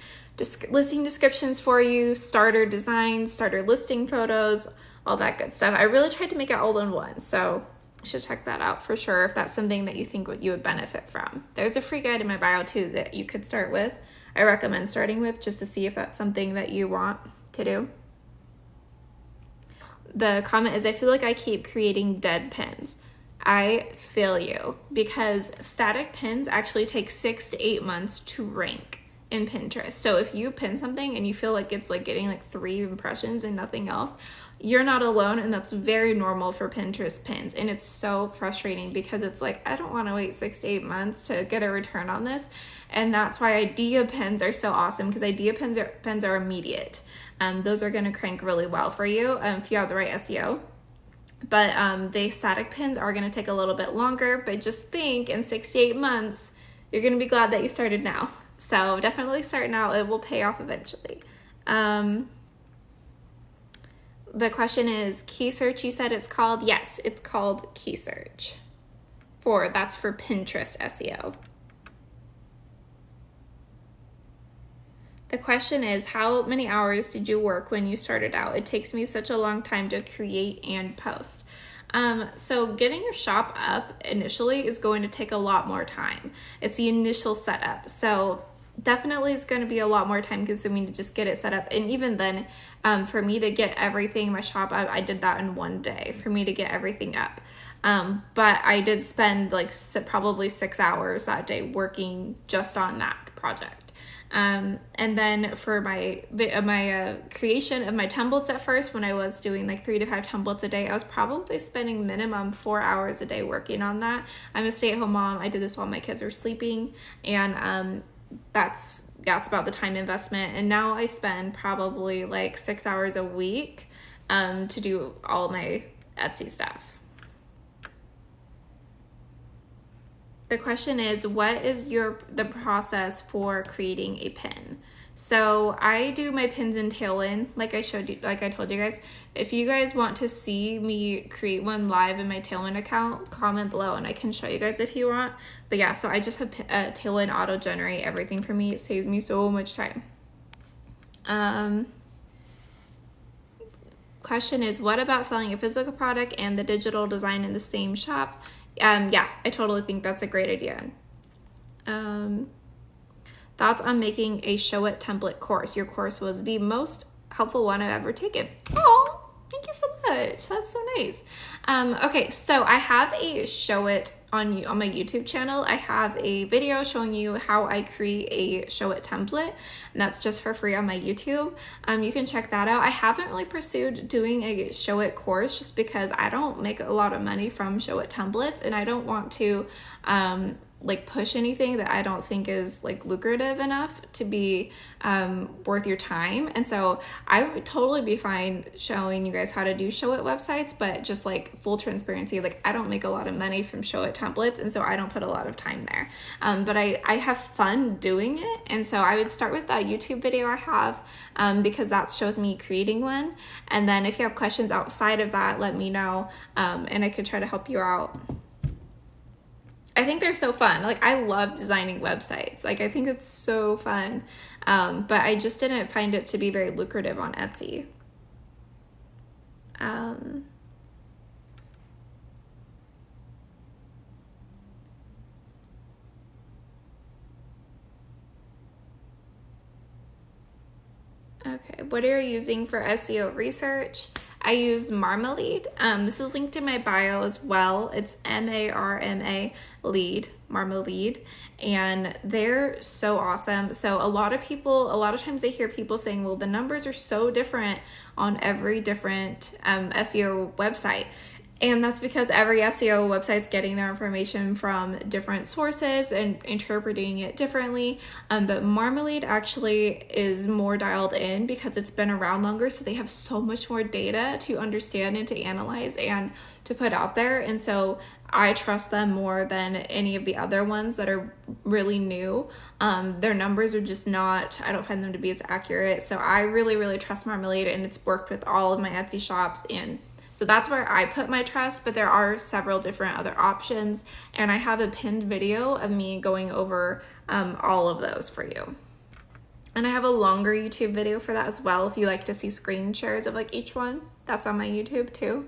listing descriptions for you, starter designs, starter listing photos, all that good stuff. I really tried to make it all in one. So should check that out for sure if that's something that you think you would benefit from. There's a free guide in my bio too that you could start with. I recommend starting with just to see if that's something that you want to do. The comment is, I feel like I keep creating dead pins. I feel you, because static pins actually take 6 to 8 months to rank in Pinterest. So if you pin something and you feel like it's like getting like 3 impressions and nothing else, you're not alone, and that's very normal for Pinterest pins. And it's so frustrating because it's like, I don't want to wait 6 to 8 months to get a return on this. And that's why idea pins are so awesome, because idea pins are immediate. Those are going to crank really well for you if you have the right SEO. But the static pins are going to take a little bit longer, but just think in 6 to 8 months, you're going to be glad that you started now. So definitely start now. It will pay off eventually. The question is, key search, you said it's called? Yes, it's called key search. That's for Pinterest SEO. The question is, how many hours did you work when you started out? It takes me such a long time to create and post. So getting your shop up initially is going to take a lot more time. It's the initial setup. So definitely it's going to be a lot more time consuming to just get it set up. And even then, for me to get everything, my shop up, I did that in one day for me to get everything up. But I did spend like probably 6 hours that day working just on that project. And then for my creation of my templates at first, when I was doing like 3 to 5 templates a day, I was probably spending minimum 4 hours a day working on that. I'm a stay-at-home mom. I did this while my kids were sleeping, and that's about the time investment. And now I spend probably like 6 hours a week to do all my Etsy stuff. The question is, what is the process for creating a pin? So I do my pins in Tailwind, like I told you guys. If you guys want to see me create one live in my Tailwind account, comment below and I can show you guys if you want. But yeah, so I just have Tailwind auto-generate everything for me. It saves me so much time. Question is, what about selling a physical product and the digital design in the same shop? Yeah, I totally think that's a great idea. Thoughts on making a Show It template course. Your course was the most helpful one I've ever taken. Oh, thank you so much. That's so nice. Okay, so I have a Show It on my YouTube channel. I have a video showing you how I create a Show It template, and that's just for free on my YouTube. You can check that out. I haven't really pursued doing a Show It course just because I don't make a lot of money from Show It templates, and I don't want to like push anything that I don't think is like lucrative enough to be worth your time. And so I would totally be fine showing you guys how to do Show It websites, but just like full transparency, like I don't make a lot of money from Show It templates, and so I don't put a lot of time there. But I have fun doing it, and so I would start with that YouTube video I have because that shows me creating one. And then if you have questions outside of that, let me know, and I could try to help you out. I think they're so fun. Like, I love designing websites. Like, I think it's so fun. But I just didn't find it to be very lucrative on Etsy. Okay, what are you using for SEO research? I use Marmalade. This is linked in my bio as well. It's M-A-R-M-A lead, Marmalade, and they're so awesome. So a lot of times I hear people saying, well, the numbers are so different on every different SEO website. And that's because every SEO website's getting their information from different sources and interpreting it differently. But Marmalade actually is more dialed in because it's been around longer. So they have so much more data to understand and to analyze and to put out there. And so I trust them more than any of the other ones that are really new. Their numbers are just not, I don't find them to be as accurate. So I really, really trust Marmalade, and it's worked with all of my Etsy shops. And so that's where I put my trust, but there are several different other options, and I have a pinned video of me going over all of those for you. And I have a longer YouTube video for that as well if you like to see screen shares of like each one. That's on my YouTube too.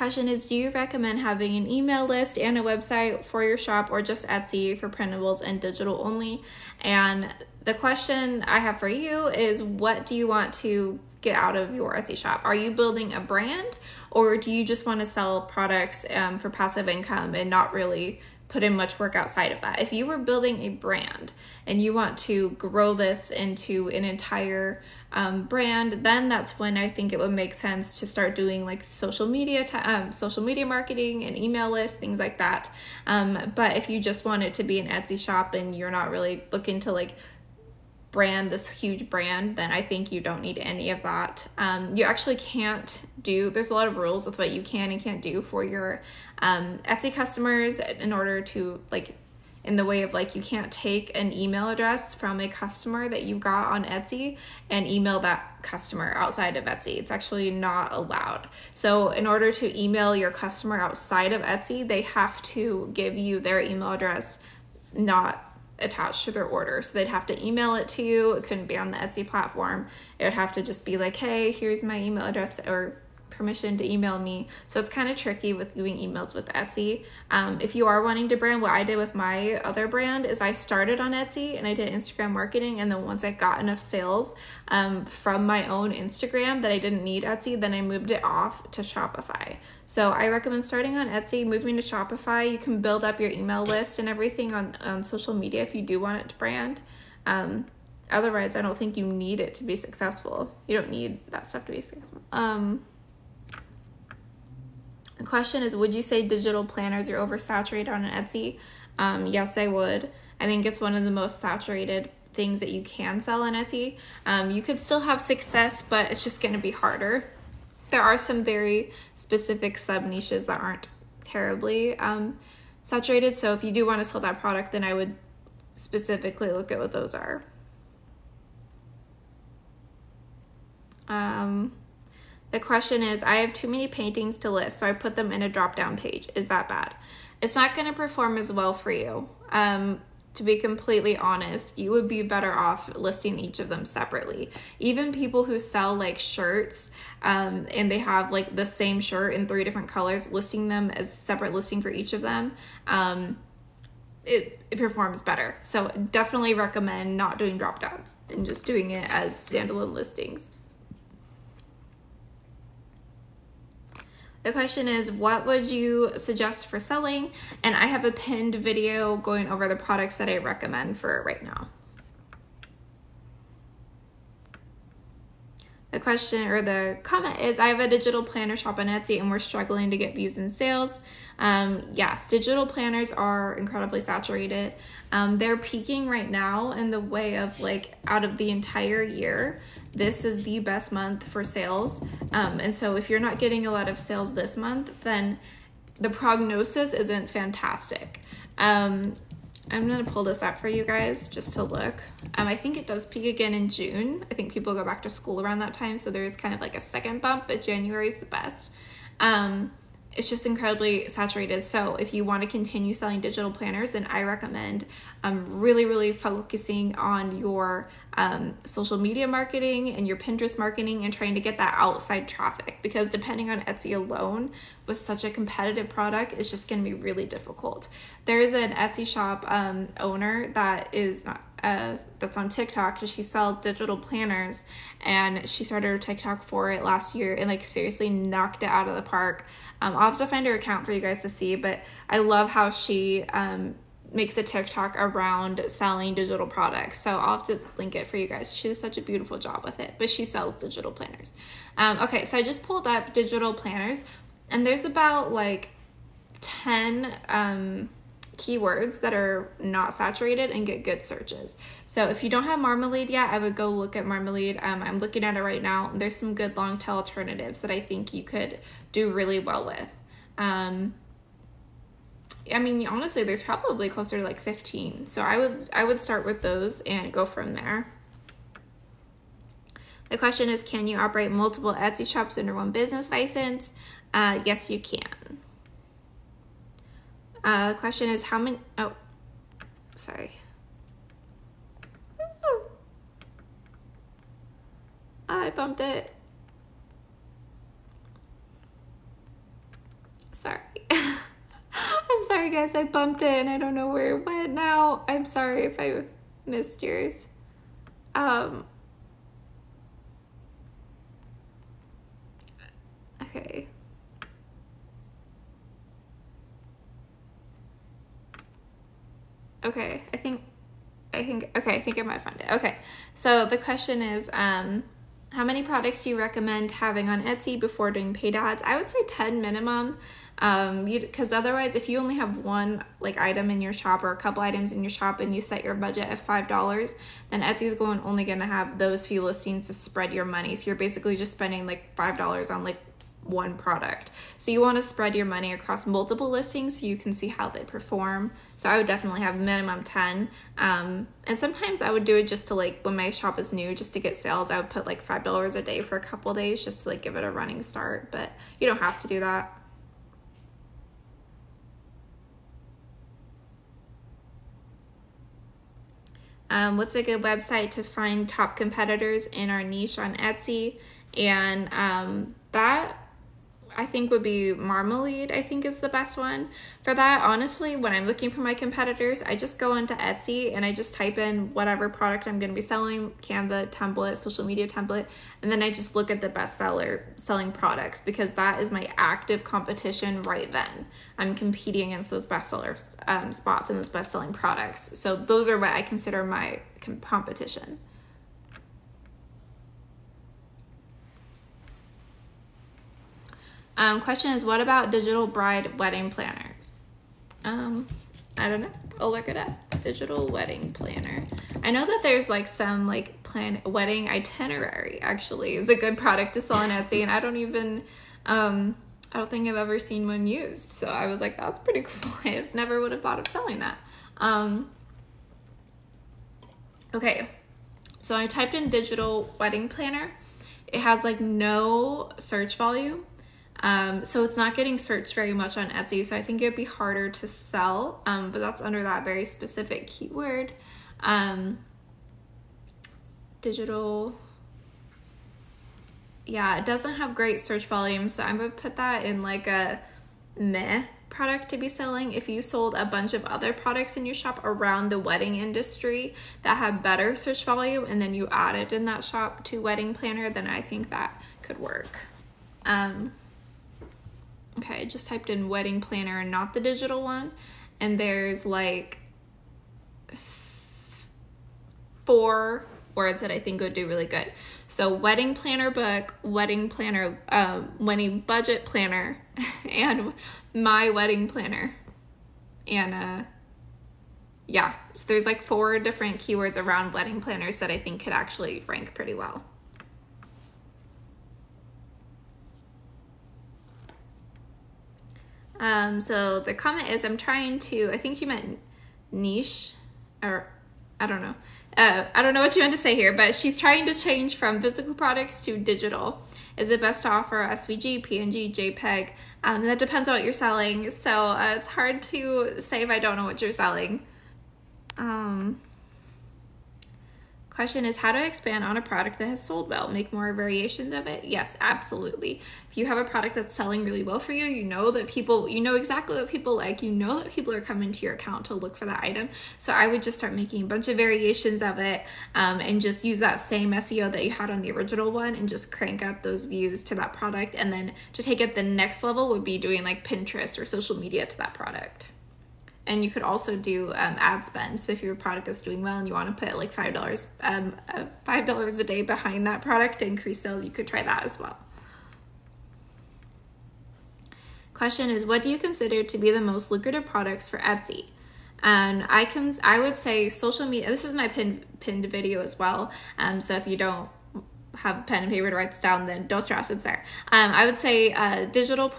Question is, do you recommend having an email list and a website for your shop, or just Etsy for printables and digital only? And the question I have for you is, what do you want to get out of your Etsy shop? Are you building a brand, or do you just want to sell products for passive income and not really put in much work outside of that? If you were building a brand and you want to grow this into an entire brand, then that's when I think it would make sense to start doing like social media marketing and email lists, things like that. But if you just want it to be an Etsy shop and you're not really looking to like brand this huge brand, then I think you don't need any of that. You actually can't do, there's a lot of rules with what you can and can't do for your Etsy customers in order to like, in the way of like, you can't take an email address from a customer that you got on Etsy and email that customer outside of Etsy. It's actually not allowed. So in order to email your customer outside of Etsy, they have to give you their email address, not attached to their order. So they'd have to email it to you. It couldn't be on the Etsy platform. It would have to just be like, hey, here's my email address, or permission to email me. So it's kind of tricky with doing emails with Etsy. If you are wanting to brand, what I did with my other brand is I started on Etsy and I did Instagram marketing, and then once I got enough sales from my own Instagram that I didn't need Etsy, then I moved it off to Shopify. So I recommend starting on Etsy, moving to Shopify. You can build up your email list and everything on social media if you do want it to brand. Otherwise, I don't think you need it to be successful. You don't need that stuff to be successful. The question is, would you say digital planners are oversaturated on Etsy? Yes, I would. I think it's one of the most saturated things that you can sell on Etsy. You could still have success, but it's just going to be harder. There are some very specific sub niches that aren't terribly saturated. So if you do want to sell that product, then I would specifically look at what those are. The question is, I have too many paintings to list, so I put them in a drop-down page. Is that bad? It's not going to perform as well for you. To be completely honest, you would be better off listing each of them separately. Even people who sell like shirts and they have like the same shirt in 3 different colors, listing them as a separate listing for each of them, it performs better. So definitely recommend not doing drop-downs and just doing it as standalone listings. The question is, what would you suggest for selling? And I have a pinned video going over the products that I recommend for right now. The question or the comment is, I have a digital planner shop on Etsy and we're struggling to get views and sales. Yes, digital planners are incredibly saturated. They're peaking right now in the way of like, out of the entire year, this is the best month for sales. And so if you're not getting a lot of sales this month, then the prognosis isn't fantastic. I'm going to pull this up for you guys just to look. I think it does peak again in June. I think people go back to school around that time. So there's kind of like a second bump, but January is the best. It's just incredibly saturated. So if you want to continue selling digital planners, then I recommend really focusing on your social media marketing and your Pinterest marketing and trying to get that outside traffic, because depending on Etsy alone with such a competitive product, it's just going to be really difficult. There's an Etsy shop owner that is not that's on TikTok, and she sells digital planners, and she started her TikTok for it last year and like seriously knocked it out of the park. I'll have to find her account for you guys to see, but I love how she makes a TikTok around selling digital products. So I'll have to link it for you guys. She does such a beautiful job with it, but she sells digital planners. Okay, so I just pulled up digital planners, and there's about like 10 keywords that are not saturated and get good searches. So if you don't have Marmalade yet, I would go look at Marmalade. I'm looking at it right now. There's some good long tail alternatives that I think you could do really well with. I mean, honestly, there's probably closer to like 15. So I would start with those and go from there. The question is, can you operate multiple Etsy shops under one business license? Yes, you can. The question is, how many, oh, sorry. Ooh. I bumped it. Sorry. I'm sorry, guys. I bumped it and I don't know where it went now. I'm sorry if I missed yours. Okay. Okay, I think I might find it. Okay, so the question is, how many products do you recommend having on Etsy before doing paid ads? I would say 10 minimum, because otherwise, if you only have one like item in your shop or a couple items in your shop and you set your budget at $5, then Etsy is only going to have those few listings to spread your money. So you're basically just spending like $5 on like one product. So you want to spread your money across multiple listings so you can see how they perform. So I would definitely have minimum 10. And sometimes I would do it just to like, when my shop is new, just to get sales, I would put like $5 a day for a couple days just to like give it a running start, but you don't have to do that. What's a good website to find top competitors in our niche on Etsy? And that I think would be Marmalade, I think is the best one. For that, honestly, when I'm looking for my competitors, I just go into Etsy and I just type in whatever product I'm going to be selling, Canva template, social media template, and then I just look at the best selling products, because that is my active competition right then. I'm competing against those bestseller spots and those best-selling products. So those are what I consider my competition. Question is, what about digital bride wedding planners? I don't know. I'll look it up. Digital wedding planner. I know that there's like some like wedding itinerary actually is a good product to sell on Etsy, and I don't even, I don't think I've ever seen one used. So I was like, that's pretty cool. I never would have thought of selling that. Okay. So I typed in digital wedding planner. It has like no search volume. So it's not getting searched very much on Etsy, so I think it'd be harder to sell, but that's under that very specific keyword. Digital, yeah, it doesn't have great search volume, so I'm gonna put that in like a meh product to be selling. If you sold a bunch of other products in your shop around the wedding industry that have better search volume, and then you added in that shop to wedding planner, then I think that could work. Okay, I just typed in wedding planner and not the digital one, and there's like 4 words that I think would do really good. So wedding planner book, wedding planner, wedding budget planner, and my wedding planner. And yeah, so there's like 4 different keywords around wedding planners that I think could actually rank pretty well. So the comment is, I'm trying to, I think you meant niche, or I don't know. I don't know what you meant to say here, but she's trying to change from physical products to digital. Is it best to offer SVG, PNG, JPEG? That depends on what you're selling. So it's hard to say if I don't know what you're selling. Question is, how to expand on a product that has sold well? Make more variations of it? Yes, absolutely. If you have a product that's selling really well for you, you know exactly what people like, you know that people are coming to your account to look for that item. So I would just start making a bunch of variations of it, and just use that same SEO that you had on the original one and just crank up those views to that product. And then to take it the next level would be doing like Pinterest or social media to that product. And you could also do ad spend. So if your product is doing well and you want to put like $5 a day behind that product to increase sales, you could try that as well. Question is, what do you consider to be the most lucrative products for Etsy? And I would say social media. This is my pinned video as well. So if you don't have a pen and paper to write this down, then don't stress, it's there. I would say digital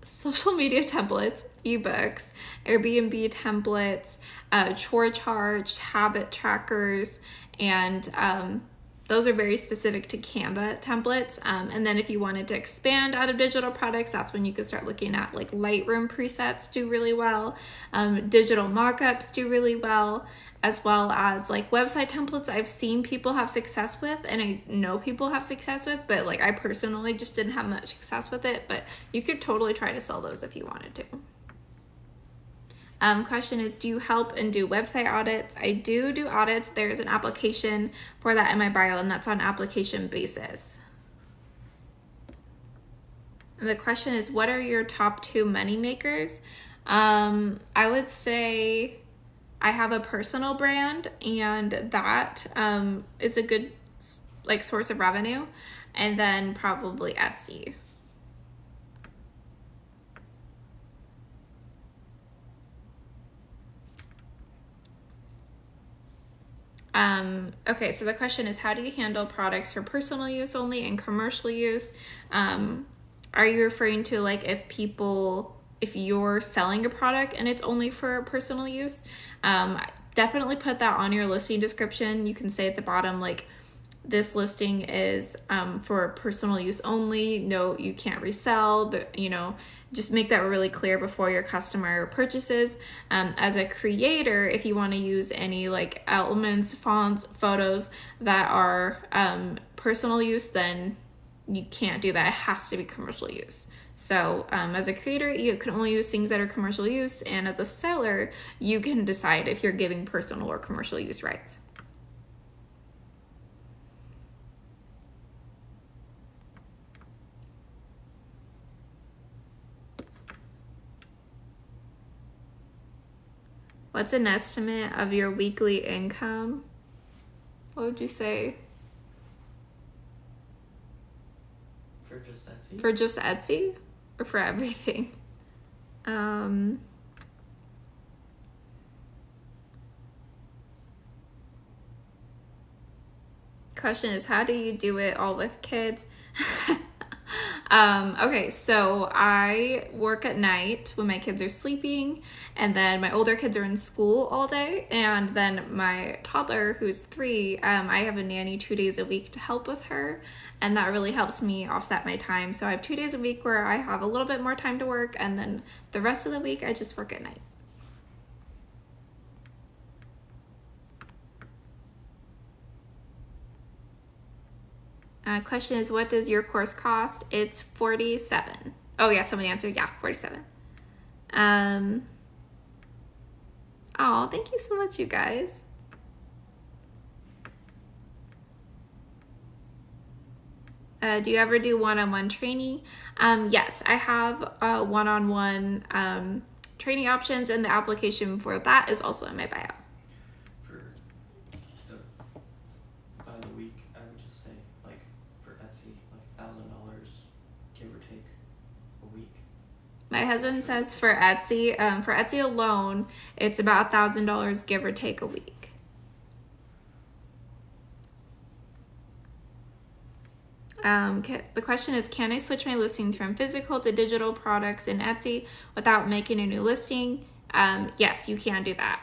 social media templates, ebooks, Airbnb templates, chore charts, habit trackers, and those are very specific to Canva templates. And then if you wanted to expand out of digital products, that's when you could start looking at like Lightroom presets do really well. Digital mockups do really well, as well as like website templates I've seen people have success with, and I know people have success with, but like I personally just didn't have much success with it, but you could totally try to sell those if you wanted to. Question is, do you help and do website audits? I do audits. There's an application for that in my bio, and that's on application basis. And the question is, what are your top 2 money makers? I would say I have a personal brand, and that is a good like source of revenue, and then probably Etsy. Okay, so the question is, how do you handle products for personal use only and commercial use? Are you referring to like if you're selling a product and it's only for personal use? Definitely put that on your listing description. You can say at the bottom, like, this listing is for personal use only. No, you can't resell, but just make that really clear before your customer purchases. As a creator, if you want to use any like elements, fonts, photos that are personal use, then you can't do that. It has to be commercial use. So as a creator, you can only use things that are commercial use, and as a seller, you can decide if you're giving personal or commercial use rights. What's an estimate of your weekly income? What would you say? For just Etsy? For just Etsy? Or for everything? Question is, how do you do it all with kids? Okay, so I work at night when my kids are sleeping, and then my older kids are in school all day, and then my toddler, who's 3, I have a nanny 2 days a week to help with her, and that really helps me offset my time. So I have 2 days a week where I have a little bit more time to work, and then the rest of the week I just work at night. Question is, what does your course cost? It's $47. Oh yeah, somebody answered. Yeah, $47. Oh, thank you so much, you guys. Do you ever do one-on-one training? Yes, I have one-on-one training options, and the application for that is also in my bio. By the week, I would just say, like, for Etsy, like $1,000, give or take, a week. My husband says for Etsy alone, it's about $1,000, give or take, a week. The question is, can I switch my listings from physical to digital products in Etsy without making a new listing? Yes, you can do that.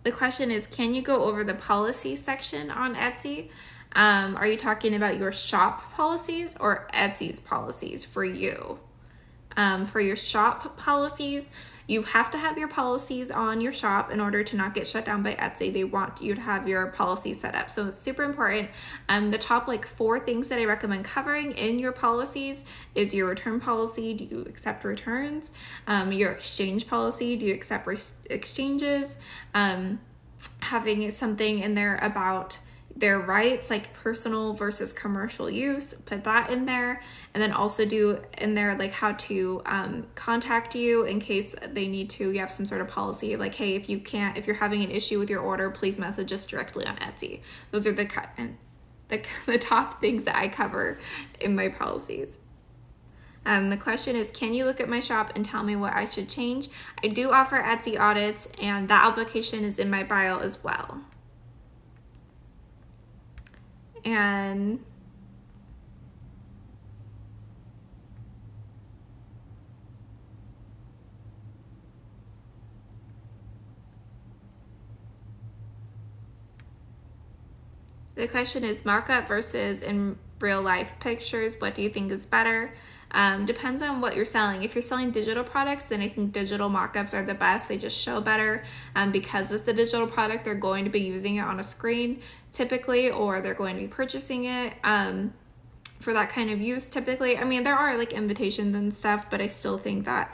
The question is, can you go over the policy section on Etsy? Are you talking about your shop policies or Etsy's policies for you? For your shop policies, you have to have your policies on your shop in order to not get shut down by Etsy. They want you to have your policy set up. So it's super important. The top 4 things that I recommend covering in your policies is your return policy. Do you accept returns? Your exchange policy. Do you accept exchanges? Having something in there about their rights, like personal versus commercial use, put that in there. And then also do in there like how to contact you in case they need to. You have some sort of policy like, hey, if you're having an issue with your order, please message us directly on Etsy. Those are the top things that I cover in my policies. The question is, can you look at my shop and tell me what I should change? I do offer Etsy audits, and that application is in my bio as well. And The question is markup versus in real life pictures. What do you think is better? Depends on what you're selling. If you're selling digital products, then I think digital mockups are the best. They just show better because it's the digital product. They're going to be using it on a screen typically, or they're going to be purchasing it for that kind of use typically. I mean, there are like invitations and stuff, but I still think that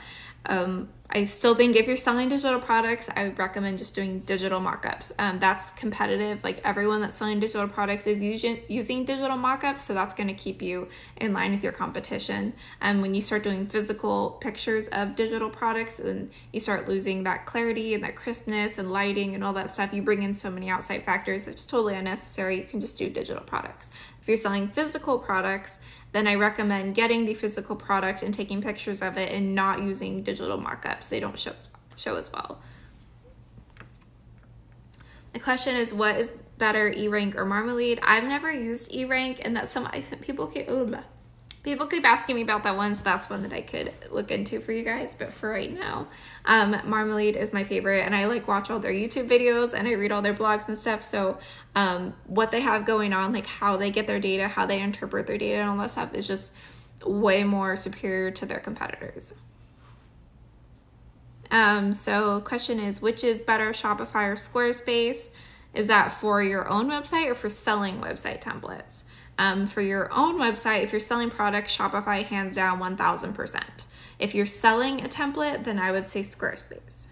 if you're selling digital products, I would recommend just doing digital mockups. That's competitive. Like everyone that's selling digital products is using digital mockups, so that's going to keep you in line with your competition. And when you start doing physical pictures of digital products, then you start losing that clarity and that crispness and lighting and all that stuff. You bring in so many outside factors that's totally unnecessary. You can just do digital products. If you're selling physical products, then I recommend getting the physical product and taking pictures of it and not using digital markups. They don't show as well. The question is, what is better, E-Rank or Marmalade? I've never used E-Rank, and that's people keep asking me about that one, so that's one that I could look into for you guys. But for right now, Marmalade is my favorite, and I like watch all their YouTube videos and I read all their blogs and stuff. So what they have going on, like how they get their data, how they interpret their data and all that stuff is just way more superior to their competitors. So question is, which is better, Shopify or Squarespace? Is that for your own website or for selling website templates? For your own website, if you're selling products, Shopify hands down 1000%. If you're selling a template, then I would say Squarespace.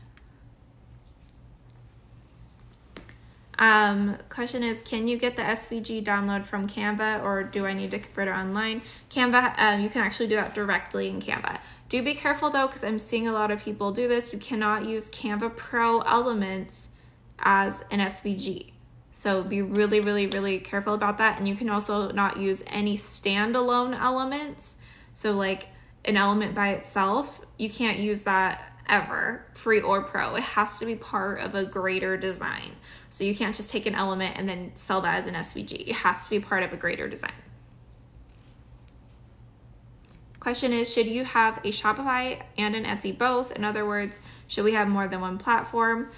Question is, can you get the SVG download from Canva, or do I need to convert it online? Canva, you can actually do that directly in Canva. Do be careful though, because I'm seeing a lot of people do this. You cannot use Canva Pro elements as an SVG. So be really, really, really careful about that. And you can also not use any standalone elements. So like an element by itself, you can't use that ever, free or pro. It has to be part of a greater design. So you can't just take an element and then sell that as an SVG. It has to be part of a greater design. Question is, should you have a Shopify and an Etsy both? In other words, should we have more than one platform?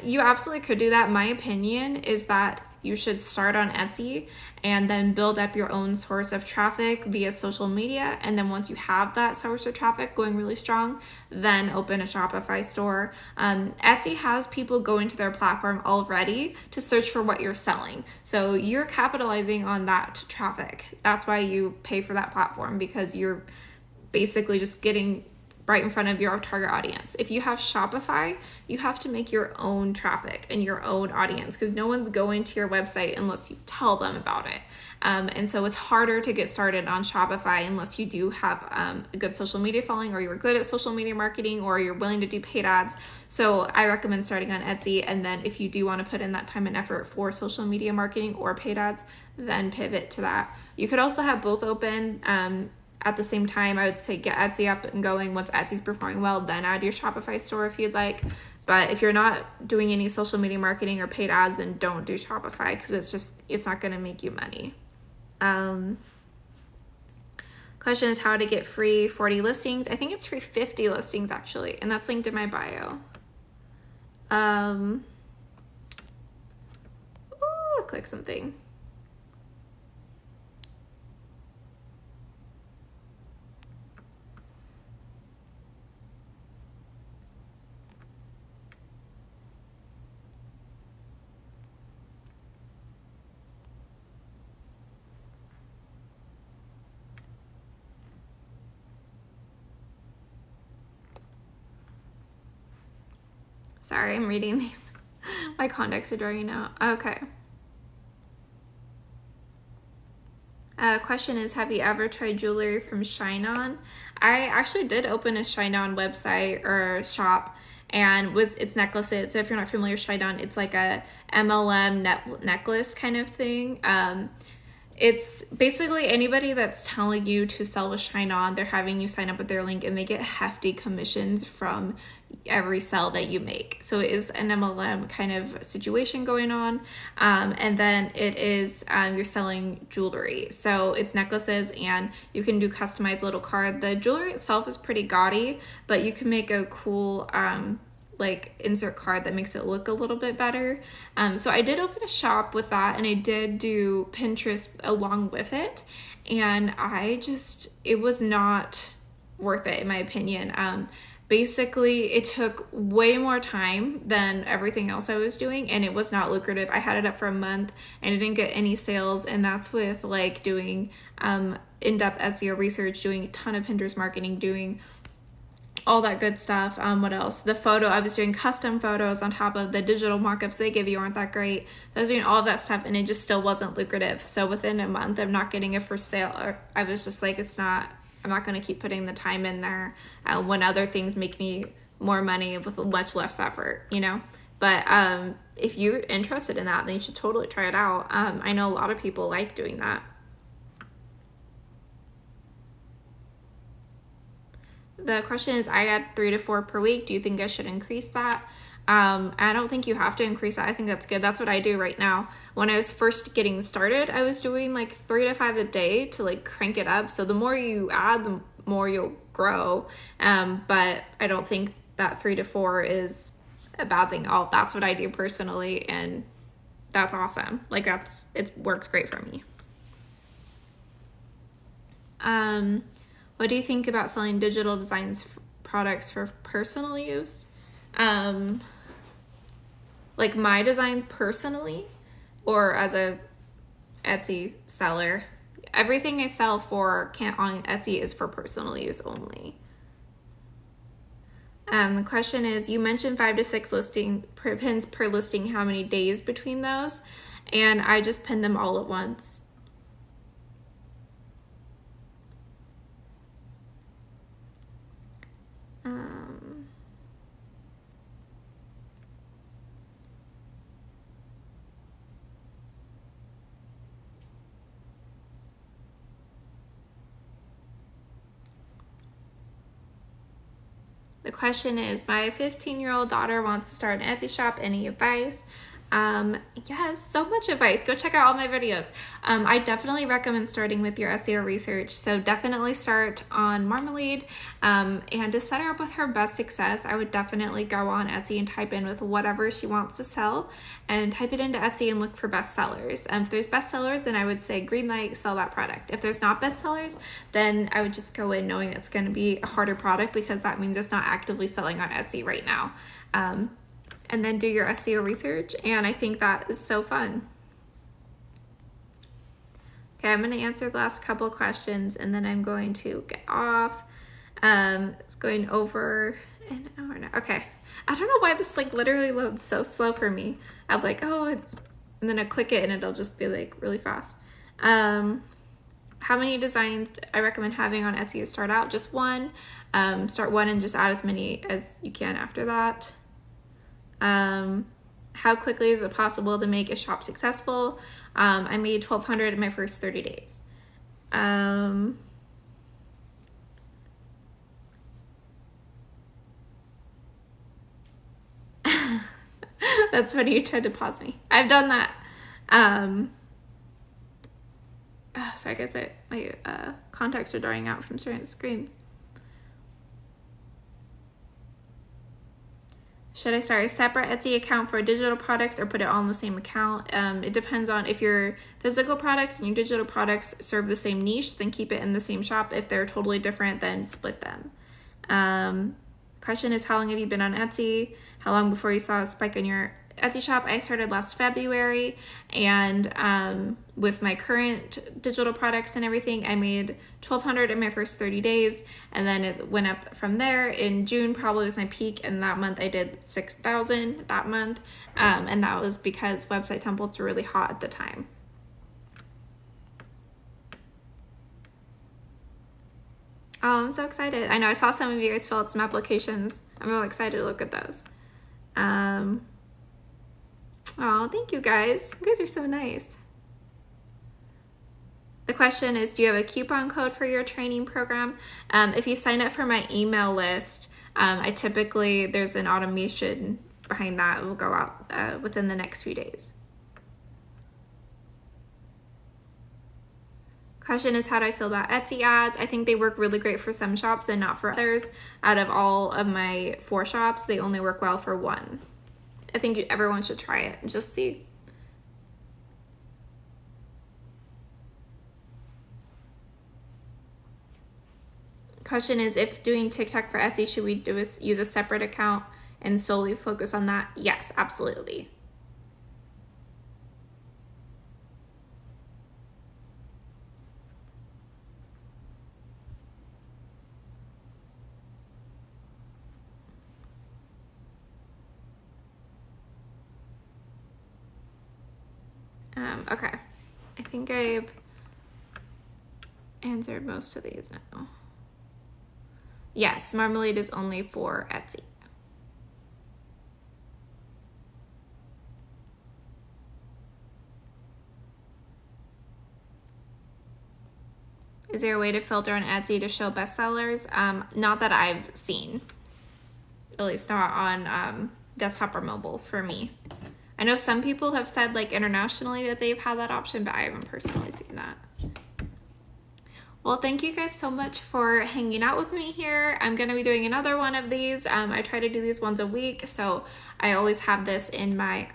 You absolutely could do that. My opinion is that you should start on Etsy and then build up your own source of traffic via social media. And then once you have that source of traffic going really strong, then open a Shopify store. Etsy has people going to their platform already to search for what you're selling. So you're capitalizing on that traffic. That's why you pay for that platform, because you're basically just getting right in front of your target audience. If you have Shopify, you have to make your own traffic and your own audience, because no one's going to your website unless you tell them about it. And so it's harder to get started on Shopify unless you do have a good social media following, or you're good at social media marketing, or you're willing to do paid ads. So I recommend starting on Etsy. And then if you do want to put in that time and effort for social media marketing or paid ads, then pivot to that. You could also have both open. At the same time, I would say get Etsy up and going. Once Etsy's performing well, then add your Shopify store if you'd like. But if you're not doing any social media marketing or paid ads, then don't do Shopify, because it's not going to make you money. Question is how to get free 40 listings. I think it's free 50 listings actually, and that's linked in my bio. Click something. Sorry, I'm reading these. My contacts are drying out. Okay. Question is, have you ever tried jewelry from Shine On? I actually did open a Shine On website or shop, and it's necklaces. So if you're not familiar with Shine On, it's like a MLM necklace kind of thing. It's basically anybody that's telling you to sell with Shine On, they're having you sign up with their link, and they get hefty commissions from every sell that you make. So it is an MLM kind of situation going on. And then it is, you're selling jewelry. So it's necklaces, and you can do customized little card. The jewelry itself is pretty gaudy, but you can make a cool, like insert card that makes it look a little bit better. So I did open a shop with that, and I did do Pinterest along with it, and it was not worth it in my opinion. Basically, it took way more time than everything else I was doing, and it was not lucrative. I had it up for a month and I didn't get any sales, and that's with like doing in-depth SEO research, doing a ton of Pinterest marketing, doing all that good stuff. What else? I was doing custom photos on top of the digital markups they give you aren't that great. So I was doing all of that stuff, and it just still wasn't lucrative. So within a month of not getting it for sale, I was just like, I'm not going to keep putting the time in there when other things make me more money with much less effort, you know? But if you're interested in that, then you should totally try it out. I know a lot of people like doing that. The question is, I add 3 to 4 per week. Do you think I should increase that? I don't think you have to increase that. I think that's good. That's what I do right now. When I was first getting started, I was doing like 3 to 5 a day to like crank it up. So the more you add, the more you'll grow. But I don't think that 3 to 4 is a bad thing. That's what I do personally, and that's awesome. Like it works great for me. What do you think about selling digital designs products for personal use? Like my designs personally, or as a Etsy seller? Everything I sell on Etsy is for personal use only. The question is, you mentioned 5 to 6 pins per listing. How many days between those? And I just pin them all at once. The question is, my 15-year-old daughter wants to start an Etsy shop. Any advice? Yes, so much advice. Go check out all my videos. I definitely recommend starting with your SEO research. So definitely start on Marmalade. And to set her up with her best success, I would definitely go on Etsy and type in with whatever she wants to sell, and type it into Etsy and look for bestsellers. If there's bestsellers, then I would say green light, sell that product. If there's not bestsellers, then I would just go in knowing it's going to be a harder product, because that means it's not actively selling on Etsy right now. And then do your SEO research, and I think that is so fun. Okay, I'm going to answer the last couple questions, and then I'm going to get off. It's going over an hour now. Okay, I don't know why this like literally loads so slow for me. I'm like, oh, and then I click it and it'll just be like really fast. How many designs I recommend having on Etsy to start out? Just one. Start one and just add as many as you can after that. How quickly is it possible to make a shop successful? I made $1,200 in my first 30 days. That's funny, you tried to pause me. I've done that. Sorry, I guess my contacts are drying out from staring at the screen. Should I start a separate Etsy account for digital products or put it all in the same account? It depends on if your physical products and your digital products serve the same niche, then keep it in the same shop. If they're totally different, then split them. Question is, how long have you been on Etsy? How long before you saw a spike in your Etsy shop? I started last February, and with my current digital products and everything, I made $1,200 in my first 30 days, and then it went up from there. In June probably was my peak, and that month I did $6,000 that month, and that was because website templates were really hot at the time. Oh, I'm so excited. I know I saw some of you guys fill out some applications. I'm really excited to look at those. Oh, thank you guys. You guys are so nice. The question is, do you have a coupon code for your training program? If you sign up for my email list, there's an automation behind that. It will go out within the next few days. Question is, how do I feel about Etsy ads? I think they work really great for some shops and not for others. Out of all of my 4 shops, they only work well for one. I think everyone should try it and just see. Question is, if doing TikTok for Etsy, should we use a separate account and solely focus on that? Yes, absolutely. Okay, I think I've answered most of these now. Yes, marmalade is only for Etsy. Is there a way to filter on Etsy to show bestsellers? Not that I've seen, at least not on desktop or mobile for me. I know some people have said like internationally that they've had that option, but I haven't personally seen that. Well, thank you guys so much for hanging out with me here. I'm going to be doing another one of these. I try to do these once a week, so I always have this in my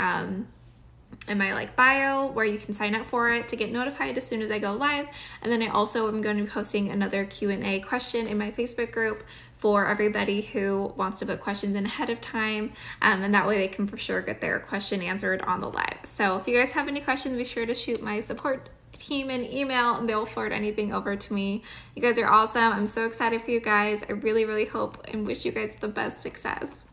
like bio where you can sign up for it to get notified as soon as I go live. And then I also am going to be posting another Q&A question in my Facebook group for everybody who wants to put questions in ahead of time, and that way they can for sure get their question answered on the live. So if you guys have any questions, be sure to shoot my support team an email and they'll forward anything over to me. You guys are awesome. I'm so excited for you guys. I really, really hope and wish you guys the best success.